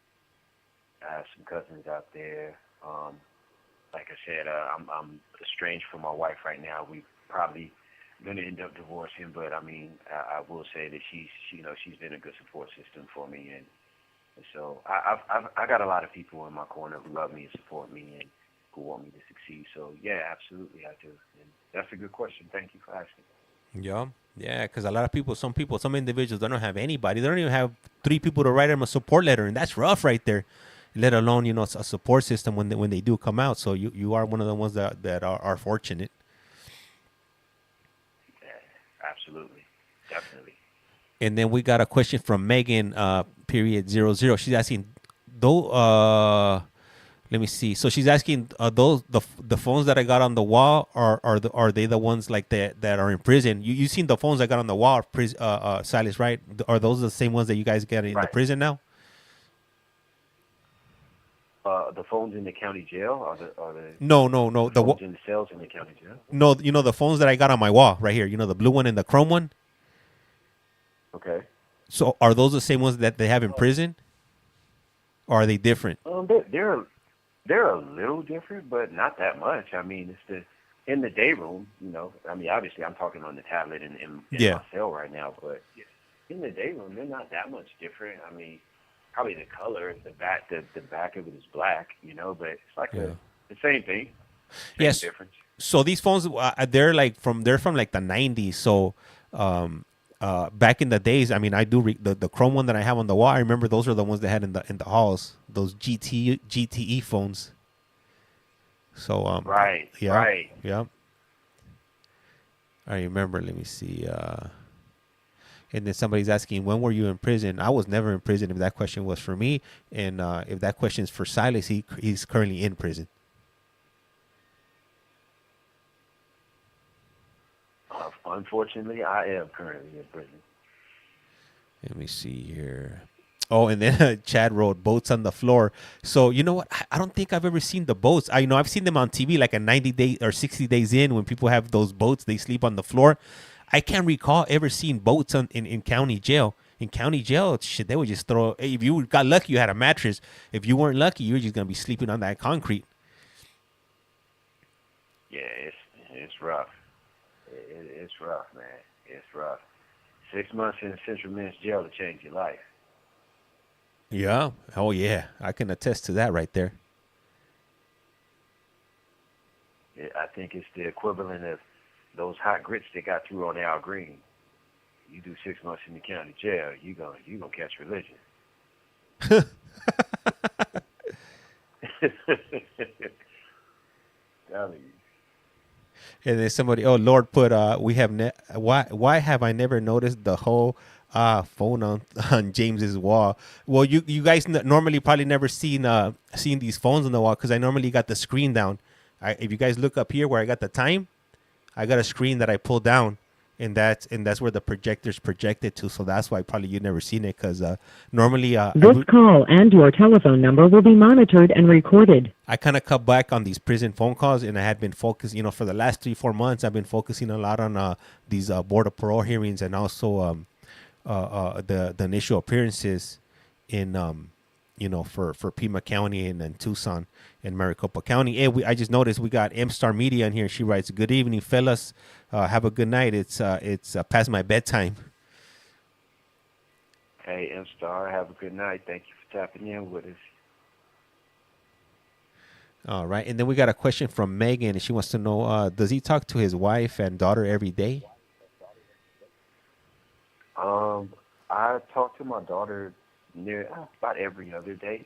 I have some cousins out there. Like I said, I'm estranged from my wife right now. We probably gonna end up divorcing, but I mean, I will say that she's been a good support system for me, and so I got a lot of people in my corner who love me and support me and who want me to succeed. So yeah, absolutely I do. And that's a good question. Thank you for asking. Yeah, because a lot of people, some individuals, they don't have anybody. They don't even have 3 people to write them a support letter, and that's rough right there. Let alone a support system when they do come out. So you are one of the ones that are fortunate. Yeah, absolutely, definitely. And then we got a question from Megan, _00. She's asking, though, let me see. So she's asking, those the phones that I got on the wall are they the ones like that are in prison? You seen the phones I got on the wall, Silas, right? Are those the same ones that you guys get in the prison now? The phones in the county jail are the no the phones in the cells in the county jail. No, the phones that I got on my wall right here. The blue one and the chrome one. Okay. So are those the same ones that they have in prison, or are they different? They're a little different, but not that much. I mean, it's in the day room. I mean, obviously, I'm talking on the tablet in my cell right now, but in the day room, they're not that much different. I mean, probably the color, the back of it is black, but it's like the same thing. Yes. Difference. So these phones, they're from like the 90s. So back in the days, I mean, I do the chrome one that I have on the wall. I remember those are the ones they had in the halls. Those GTE phones. So right. Yeah. I remember. Let me see. And then somebody's asking, when were you in prison? I was never in prison. If that question was for me, and if that question is for Silas, he's currently in prison. Unfortunately, I am currently in prison. Let me see here. Oh, and then Chad wrote boats on the floor. So you know what? I don't think I've ever seen the boats. I've seen them on TV like a 90 day or 60 days in when people have those boats, they sleep on the floor. I can't recall ever seeing boats in county jail. In county jail, shit, they would just throw. If you got lucky, you had a mattress. If you weren't lucky, you were just gonna be sleeping on that concrete. Yeah, it's rough. It's rough, man. It's rough. 6 months in Central Men's Jail to change your life. Yeah. Oh yeah, I can attest to that right there. I think it's the equivalent of those hot grits they got through on Al Green. You do 6 months in the county jail, you gonna catch religion. Telling you. And then somebody, oh Lord, put we have why have I never noticed the whole phone on James's wall? Well, you guys normally probably never seen these phones on the wall because I normally got the screen down. If you guys look up here where I got the time, I got a screen that I pull down, and that's where the projector's projected to. So that's why probably you never seen it because normally this call and your telephone number will be monitored and recorded. I kind of cut back on these prison phone calls, and I had been focused, for the last 3-4 months, I've been focusing a lot on these board of parole hearings and also the initial appearances in for Pima County and then Tucson and Maricopa County. Hey, I just noticed we got M Star Media in here. She writes, "Good evening, fellas. Have a good night. It's past my bedtime." Hey, M Star, have a good night. Thank you for tapping in with us. All right, and then we got a question from Megan, and she wants to know: does he talk to his wife and daughter every day? I talk to my daughter about every other day.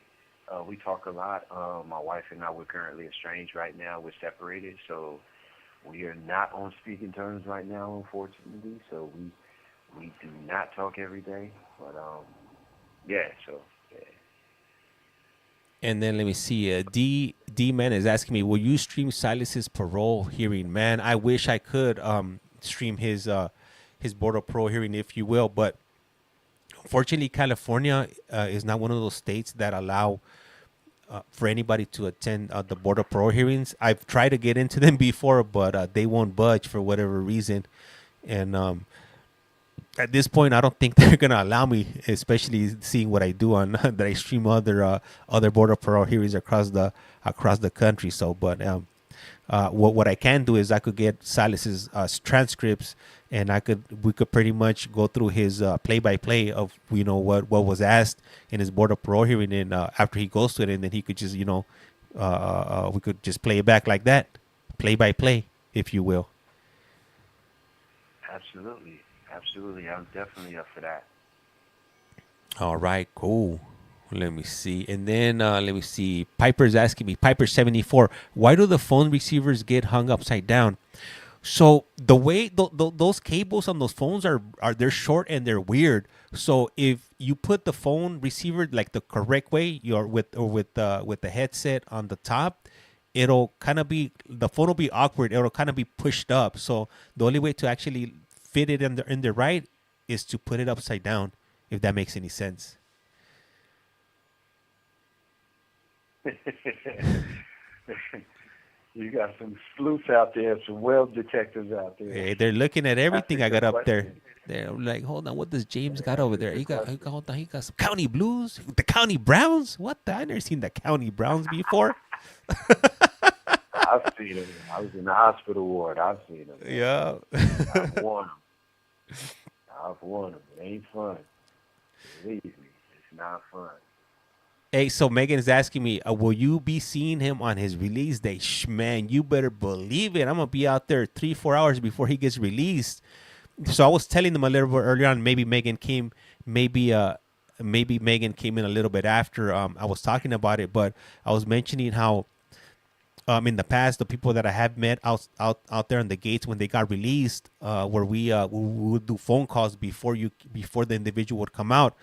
We talk a lot. My wife and I, we're currently estranged right now. We're separated, so we are not on speaking terms right now, unfortunately. So we do not talk every day. But yeah. And then let me see. D Man is asking me, will you stream Silas's parole hearing? Man, I wish I could stream his board of parole hearing, if you will, but unfortunately, California is not one of those states that allow for anybody to attend the board of parole hearings. I've tried to get into them before, but they won't budge for whatever reason. And at this point, I don't think they're gonna allow me, especially seeing what I do on that I stream other board of parole hearings across the country. So, but what I can do is I could get Silas's transcripts, and we could pretty much go through his play-by-play of what was asked in his board of parole hearing, and after he goes to it, and then he could just we could just play it back like that, play-by-play, if you will. Absolutely, I'm definitely up for that. All right, cool. Let me see. And then let me see. Piper's asking me, Piper74, why do the phone receivers get hung upside down? So the way those cables on those phones are they're short and they're weird. So if you put the phone receiver like the correct way, with the headset on the top, it'll kind of be, the phone will be awkward. It'll kind of be pushed up. So the only way to actually fit it in the right is to put it upside down, if that makes any sense. You got some sleuths out there, some web detectives out there. Hey, they're looking at everything I got up there. They're like, hold on, what does James got over there? He got some County Blues, the County Browns. What the? I never seen the County Browns before. I've seen them. I was in the hospital ward. I've seen them. Yeah. I've won them. It ain't fun. Believe me, it's not fun. Hey, so Megan is asking me, will you be seeing him on his release day? Man, you better believe it. I'm going to be out there 3-4 hours before he gets released. So I was telling them a little bit earlier on, maybe Megan came in a little bit after I was talking about it, but I was mentioning how in the past, the people that I have met out there on the gates when they got released, where we would do phone calls before the individual would come out.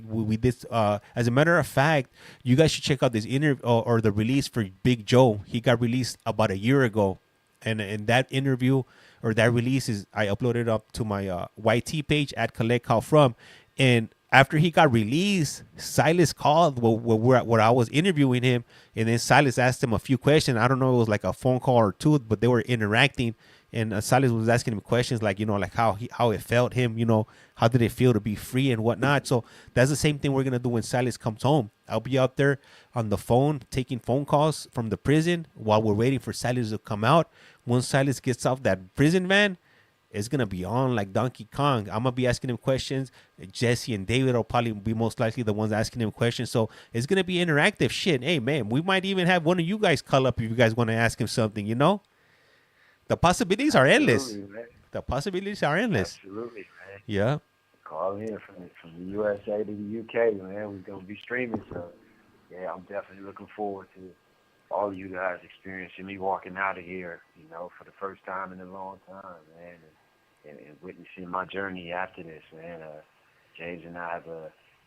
We did, as a matter of fact, you guys should check out this interview or the release for Big Joe. He got released about a year ago, and that interview or that release I uploaded up to my YT page at CollectCallFrom, and after he got released, Silas called where I was interviewing him, and then Silas asked him a few questions. I don't know, it was like a phone call or two, but they were interacting, and Silas was asking him questions like, like how it felt him, how did it feel to be free and whatnot. So that's the same thing we're gonna do when Silas comes home. I'll be out there on the phone taking phone calls from the prison while we're waiting for Silas to come out. Once Silas gets off that prison van, it's going to be on like Donkey Kong. I'm going to be asking him questions. Jesse and David will probably be most likely the ones asking him questions. So it's going to be interactive shit. Hey, man, we might even have one of you guys call up if you guys want to ask him something, The possibilities are endless. Man. The possibilities are endless. Absolutely, man. Yeah. Call in from the USA to the UK, man. We're going to be streaming. So, yeah, I'm definitely looking forward to all of you guys experiencing me walking out of here, for the first time in a long time, man. And witnessing my journey after this, man. James and I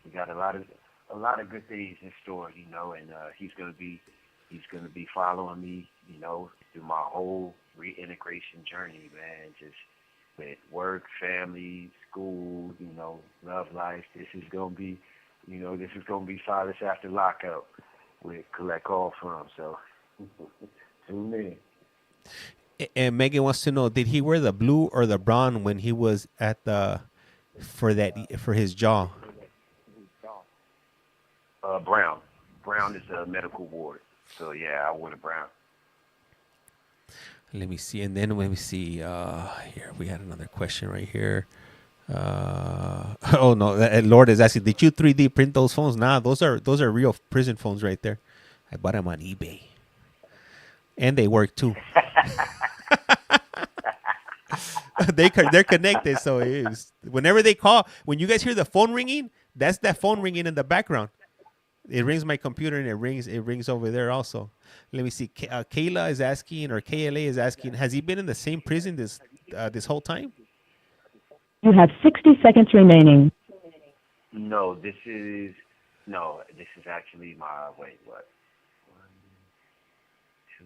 we got a lot of good things in store, and he's gonna be following me, through my whole reintegration journey, man. Just with work, family, school, love life. This is gonna be Silas after lockout with CollectCallFrom. So tune in. And Megan wants to know, did he wear the blue or the brown when he was at for his jaw? Brown. Brown is a medical ward. So yeah, I wore the brown. Let me see. And then let me see. Here we had another question right here. Oh no, Lord is asking, did you 3D print those phones? Nah, those are real prison phones right there. I bought them on eBay, and they work too. They're connected, so whenever they call, when you guys hear the phone ringing, that's that phone ringing in the background. It rings my computer, and it rings over there also. Let me see. Kayla is asking, or KLA is asking, has he been in the same prison this whole time? You have 60 seconds remaining. No, this is actually my, wait, what? 1, 2,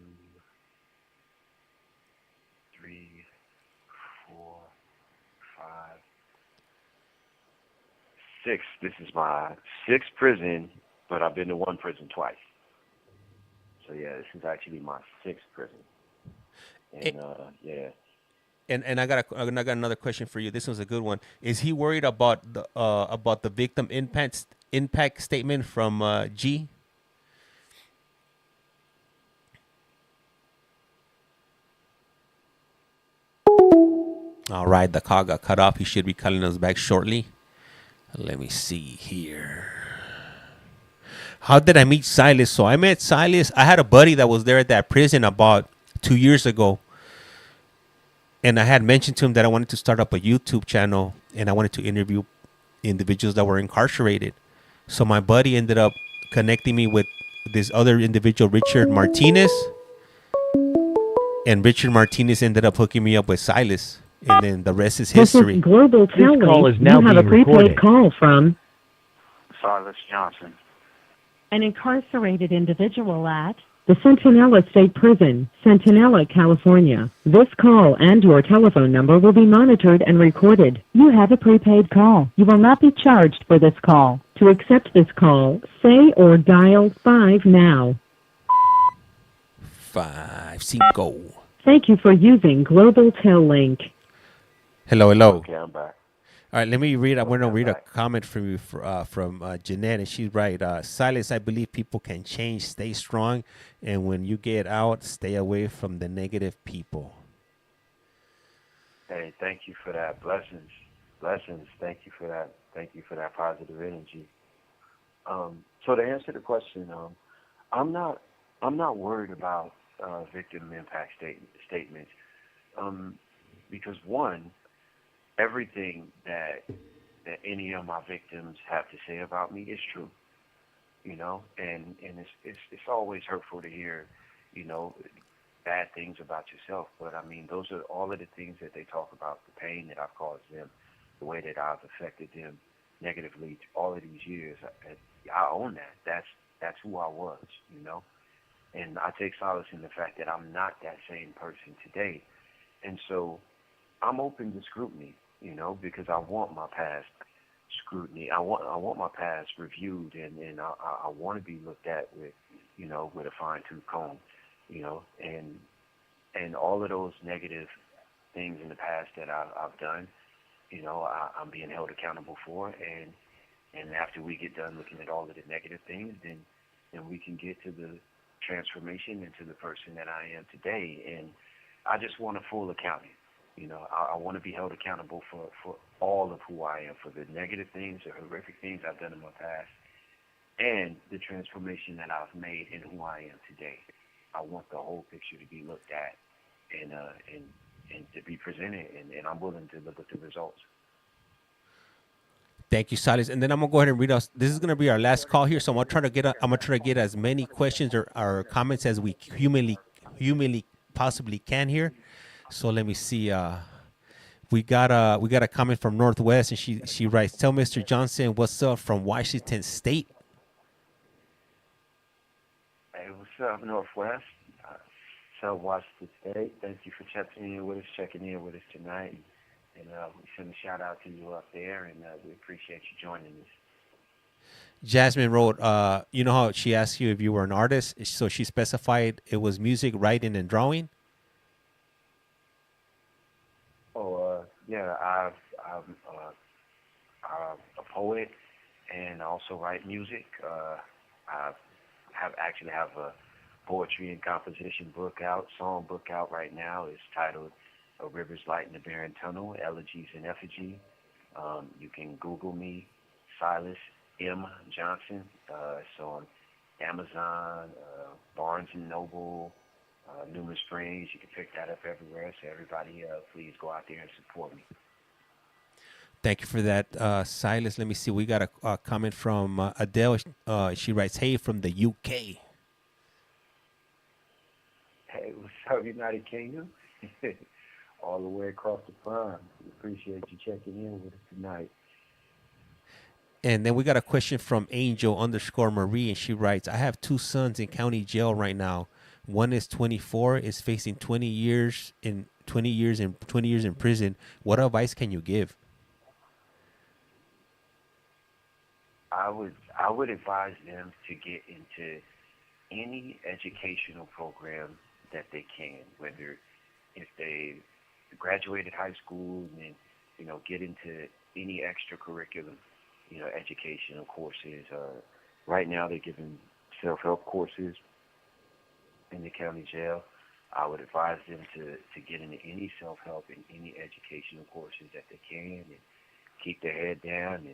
3, 4, 5, 6. This is my 6th prison, but I've been to one prison twice. So yeah, this is actually my 6th prison. And yeah. And I got another question for you. This one's a good one. Is he worried about the victim impact statement from G? All right, the call got cut off. He should be calling us back shortly. Let me see here. How did I meet Silas? So I met Silas. I had a buddy that was there at that prison about 2 years ago. And I had mentioned to him that I wanted to start up a YouTube channel and I wanted to interview individuals that were incarcerated. So my buddy ended up connecting me with this other individual, Richard Martinez. And Richard Martinez ended up hooking me up with Silas. And then the rest is history. This is Global Telling. call is now you have a being prepaid recorded. call from Silas Johnson. an incarcerated individual at the Centinela State Prison, Centinela, California. This call and your telephone number will be monitored and recorded. You have a prepaid call. You will not be charged for this call. To accept this call, say or dial 5 now. 5 5. Thank you for using Global Tel Link. Hello. Okay, I'm back. All right, let me read. I'm going to read a comment from you from Jeanette, and she's right. Silas, I believe people can change. Stay strong, and when you get out, stay away from the negative people. Hey, thank you for that. Blessings. Thank you for that. Thank you for that positive energy. So to answer the question, I'm not worried about victim impact statements, because one, everything that any of my victims have to say about me is true, and it's always hurtful to hear, bad things about yourself. But I mean, those are all of the things that they talk about, the pain that I've caused them, the way that I've affected them negatively all of these years. I own that. That's who I was, and I take solace in the fact that I'm not that same person today. And so I'm open to scrutiny, because I want my past scrutiny. I want my past reviewed, and I want to be looked at with, with a fine tooth comb, and all of those negative things in the past that I've done, I'm being held accountable for, and after we get done looking at all of the negative things, then we can get to the transformation into the person that I am today. And I just want a full accounting. I want to be held accountable for all of who I am, for the negative things, the horrific things I've done in my past, and the transformation that I've made in who I am today. I want the whole picture to be looked at and to be presented, and I'm willing to look at the results. Thank you, Silas. And then I'm gonna go ahead and read us. This is gonna be our last call here, so I'm gonna try to get as many questions or comments as we humanly possibly can here. So let me see. We got a comment from Northwest, and she writes, "Tell Mr. Johnson what's up from Washington State." Hey, what's up, Northwest? South Washington State. Thank you for checking in with us tonight. And we send a shout out to you up there, and we appreciate you joining us. Jasmine wrote, you know how she asked you if you were an artist, so she specified it was music, writing, and drawing. Oh, yeah, I'm a poet and also write music. I have a poetry and composition song book out right now. It's titled A River's Light in the Barren Tunnel, Elegies and Effigy. You can Google me, Silas M. Johnson. It's on Amazon, Barnes & Noble, Newman Springs. You can pick that up everywhere. So everybody, please go out there and support me. Thank you for that, Silas. Let me see. We got a comment from Adele. She writes, "Hey, from the UK." Hey, what's up, United Kingdom? All the way across the pond. We appreciate you checking in with us tonight. And then we got a question from Angel_Marie, and she writes, "I have 2 sons in county jail right now. One is 24, is facing 20 years in prison. What advice can you give?" I would advise them to get into any educational program that they can, whether if they graduated high school and get into any extracurricular, educational courses. Right now they're giving self-help courses in the county jail. I would advise them to get into any self-help and any educational courses that they can, and keep their head down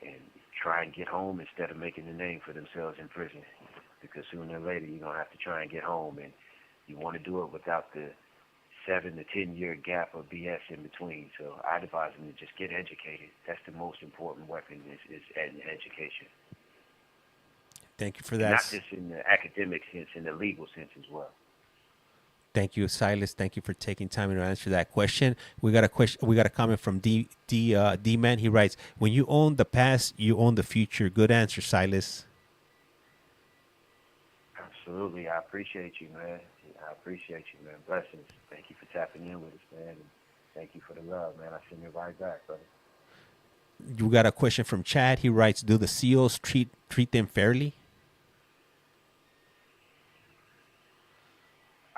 and try and get home instead of making a name for themselves in prison, because sooner or later you're going to have to try and get home, and you want to do it without the 7 to 10 year gap of BS in between. So I'd advise them to just get educated. That's the most important weapon is education. Thank you for that. Not just in the academic sense, in the legal sense as well. Thank you, Silas. Thank you for taking time to answer that question. We got a comment from D-Man. He writes, "When you own the past, you own the future." Good answer, Silas. Absolutely. I appreciate you, man. Blessings. Thank you for tapping in with us, man. And thank you for the love, man. I send it right back, brother. You got a question from Chad. He writes, "Do the SEALs treat them fairly?"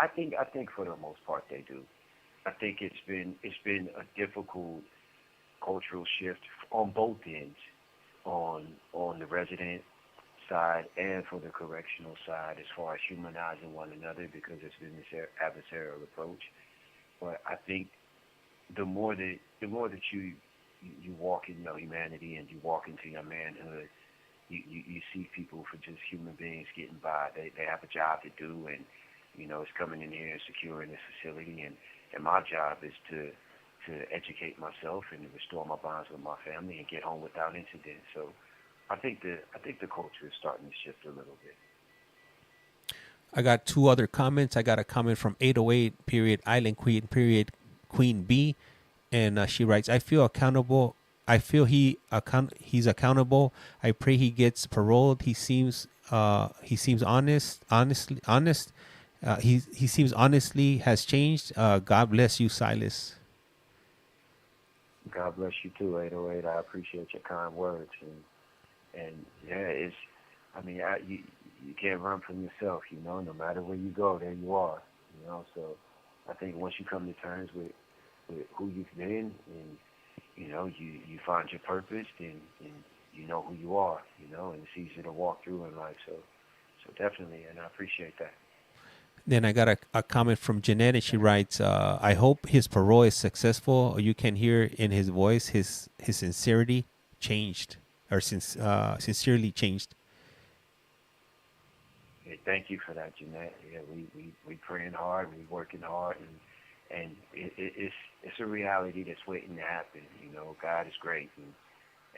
I think for the most part they do. I think it's been a difficult cultural shift on both ends, on the resident side and for the correctional side, as far as humanizing one another, because it's been this adversarial approach. But I think the more that you walk in your humanity and you walk into your manhood, you see people for just human beings getting by. They have a job to do, and it's coming in here and securing this facility, and my job is to educate myself and to restore my bonds with my family and get home without incident. So I think the culture is starting to shift a little bit. I got 2 other comments. I got a comment from 808 period Island Queen period Queen B, and she writes, "I feel accountable. I feel he's accountable. I pray he gets paroled. He seems honest. He seems honestly has changed. God bless you, Silas." God bless you too, 808. I appreciate your kind words, and yeah, it's. I mean, you can't run from yourself, you know. No matter where you go, there you are, you know. So I think once you come to terms with who you've been, and you know, you find your purpose, and you know who you are, you know, and it's easy to walk through in life. So definitely, and I appreciate that. Then I got a comment from Jeanette, and she writes, I hope his parole is successful. You can hear in his voice his sincerity changed, or sincerely changed. Hey, thank you for that, Jeanette. Yeah, we praying hard, we working hard, and it's a reality that's waiting to happen. You know, God is great,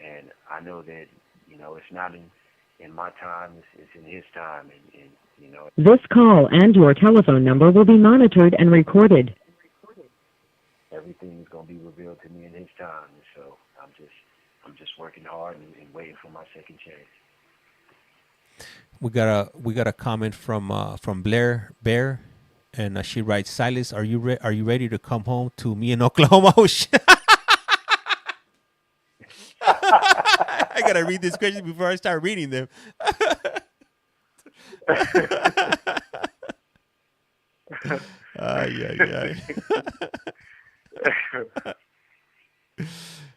and I know that, you know, it's not in my time, it's in His time, and you know. This call and your telephone number will be monitored and recorded. Everything is going to be revealed to me in His time, and so I'm just working hard and waiting for my second chance. We got a comment from Blair Bear, and she writes, Silas, are you ready to come home to me in Oklahoma? Oh, shit. I gotta read these questions before I start reading them. Yeah.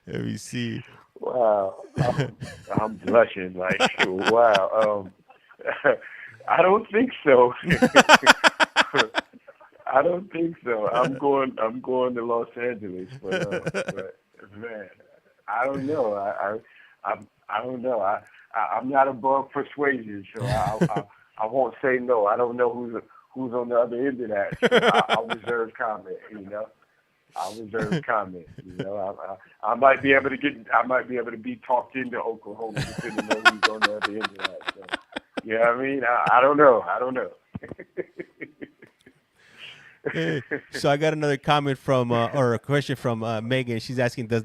Let me see. Wow, I'm blushing. Like, wow. I don't think so. I don't think so. I'm going to Los Angeles, but man, I don't know. I don't know. I'm not above persuasion, so I won't say no. I don't know who's on the other end of that. So I'll reserve comment. You know, I'll reserve comment. You know, I might be able to be talked into Oklahoma, depending on who's on the other end of that. So, you know what I mean? I don't know. So I got another comment from or a question from Megan. She's asking, does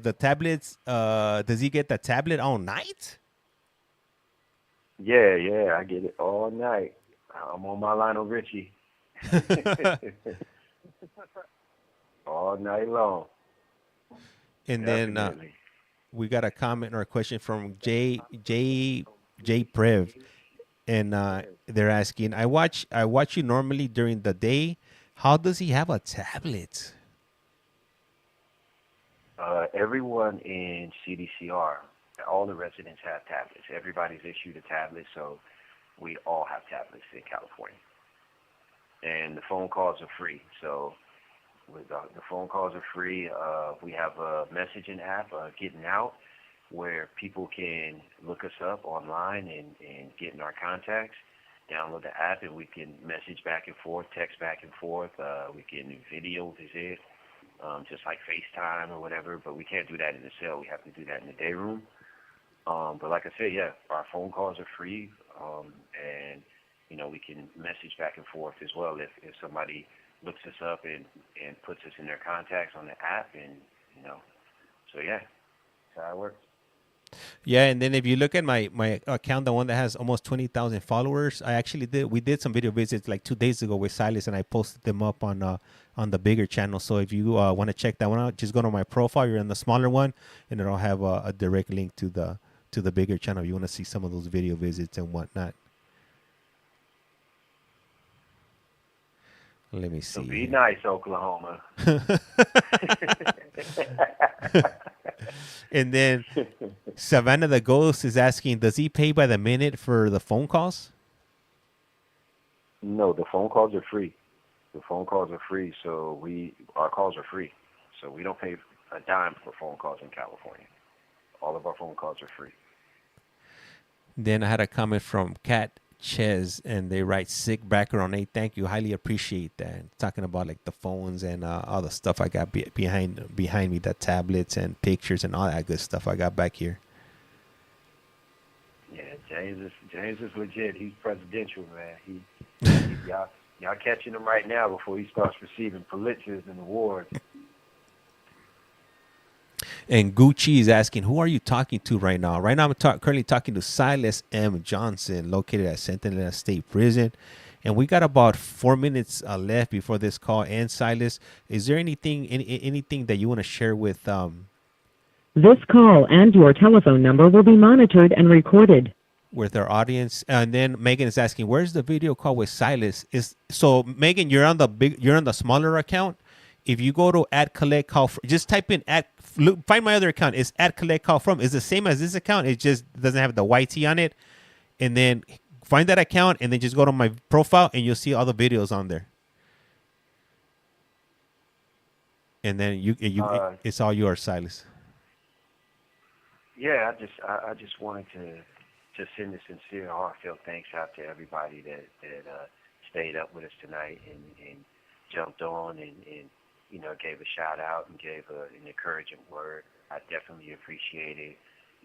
he get the tablet all night? Yeah, I get it all night. I'm on my Lionel Richie. All night long. And then we got a comment or a question from J Prev, and they're asking, I watch you normally during the day. How does he have a tablet? Everyone in CDCR, all the residents have tablets. Everybody's issued a tablet, so we all have tablets in California. And the phone calls are free. So the phone calls are free. We have a messaging app, Getting Out, where people can look us up online and get in our contacts. Download the app, and we can message back and forth, text back and forth. We can video visit, just like FaceTime or whatever, but we can't do that in the cell. We have to do that in the day room. But like I said, yeah, our phone calls are free, and, you know, we can message back and forth as well if somebody looks us up and puts us in their contacts on the app, and, you know, so yeah, that's how it works. Yeah, and then if you look at my account, the one that has almost 20,000 followers, we did some video visits like 2 days ago with Silas, and I posted them up on the bigger channel. So if you want to check that one out, just go to my profile. You're in the smaller one, and it'll have a direct link to the bigger channel if you want to see some of those video visits and whatnot. Let me see. So be nice, Oklahoma. And then Savannah the Ghost is asking, does he pay by the minute for the phone calls? No, the phone calls are free. The phone calls are free, so our calls are free. So we don't pay a dime for phone calls in California. All of our phone calls are free. Then I had a comment from Kat Ches, and they write, sick background. Hey, thank you. Highly appreciate that. Talking about like the phones and all the stuff I got behind me, the tablets and pictures and all that good stuff I got back here. Yeah, James is legit. He's presidential, man. Y'all catching him right now before he starts receiving Pulitzers and awards. And Gucci is asking, who are you talking to right now? Right now, I'm currently talking to Silas M. Johnson, located at Centinela State Prison. And we got about 4 minutes left before this call ends, Silas. Is there anything that you want to share with This call and your telephone number will be monitored and recorded. With our audience. And then Megan is asking, where's the video call with Silas? So Megan, you're on the smaller account. If you go to @CollectCallFrom, just type in find my other account. It's @CollectCallFrom. It's the same as this account. It just doesn't have the YT on it. And then find that account and then just go to my profile and you'll see all the videos on there. And then it's all yours, Silas. Yeah, I just wanted to send a sincere, heartfelt thanks out to everybody that stayed up with us tonight and jumped on and gave a shout out and gave an encouraging word. I definitely appreciate it.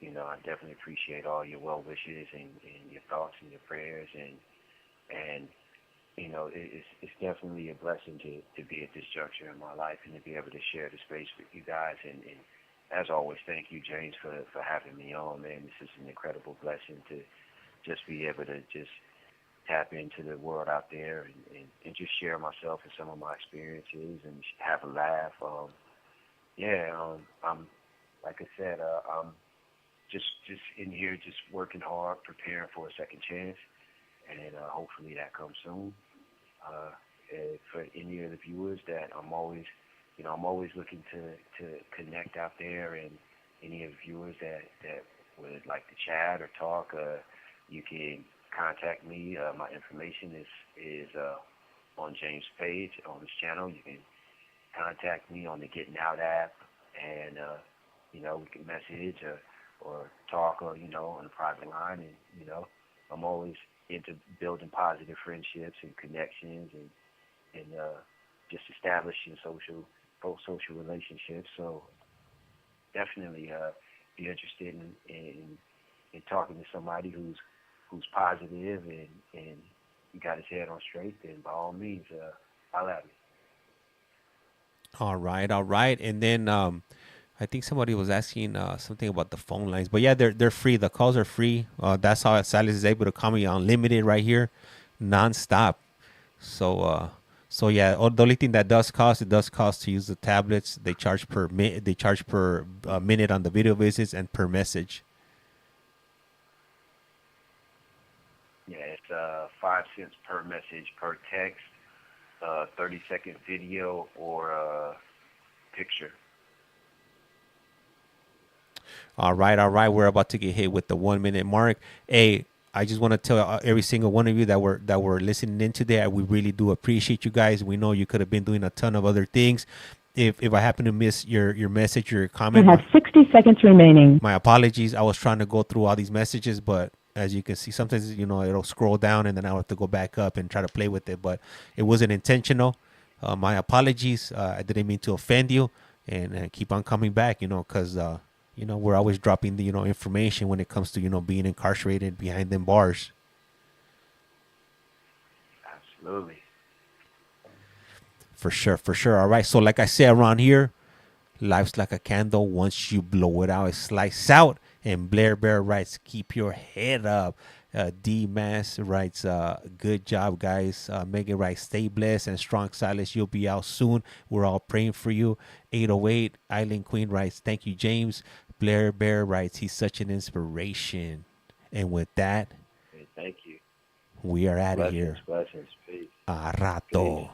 I definitely appreciate all your well wishes and your thoughts and your prayers and it's definitely a blessing to be at this juncture in my life and to be able to share the space with you guys and as always, thank you, James, for having me on, man. This is an incredible blessing to just be able to just tap into the world out there and just share myself and some of my experiences and have a laugh. I'm like I said, I'm just in here just working hard, preparing for a second chance, and hopefully that comes soon. For any of the viewers that I'm always looking to connect out there, and any of the viewers that would like to chat or talk, you can contact me. My information is on James' page on his channel. You can contact me on the Getting Out app, and we can message or talk or on a private line. And I'm always into building positive friendships and connections and just establishing social relationships. So definitely be interested in talking to somebody who's positive and got his head on straight, then by all means, I'll have it. All right. And then I think somebody was asking something about the phone lines, but yeah, they're free. The calls are free. That's how Silas is able to call me unlimited right here, nonstop. So yeah, the only thing that does cost to use the tablets. They charge per minute on the video visits and per message. Yeah, it's 5 cents per message per text, 30-second video or picture. All right. We're about to get hit with the 1 minute mark. Hey, I just want to tell every single one of you that were listening in today, we really do appreciate you guys. We know you could have been doing a ton of other things. If I happen to miss your message or your comment, You have 60 seconds remaining. my apologies. I was trying to go through all these messages, but as you can see, sometimes it'll scroll down and then I'll have to go back up and try to play with it. But it wasn't intentional. My apologies. I didn't mean to offend you, and keep on coming back. Because we're always dropping the information when it comes to being incarcerated behind them bars. Absolutely. For sure. All right. So like I said around here, life's like a candle. Once you blow it out, it slices out. And Blair Bear writes, keep your head up. D Mass writes, good job, guys. Megan writes, stay blessed and strong, Silas. You'll be out soon. We're all praying for you. 808 Island Queen writes, thank you, James. Blair Bear writes, he's such an inspiration. And with that, thank you. We are out of here. Blessings. Peace. A rato. Peace.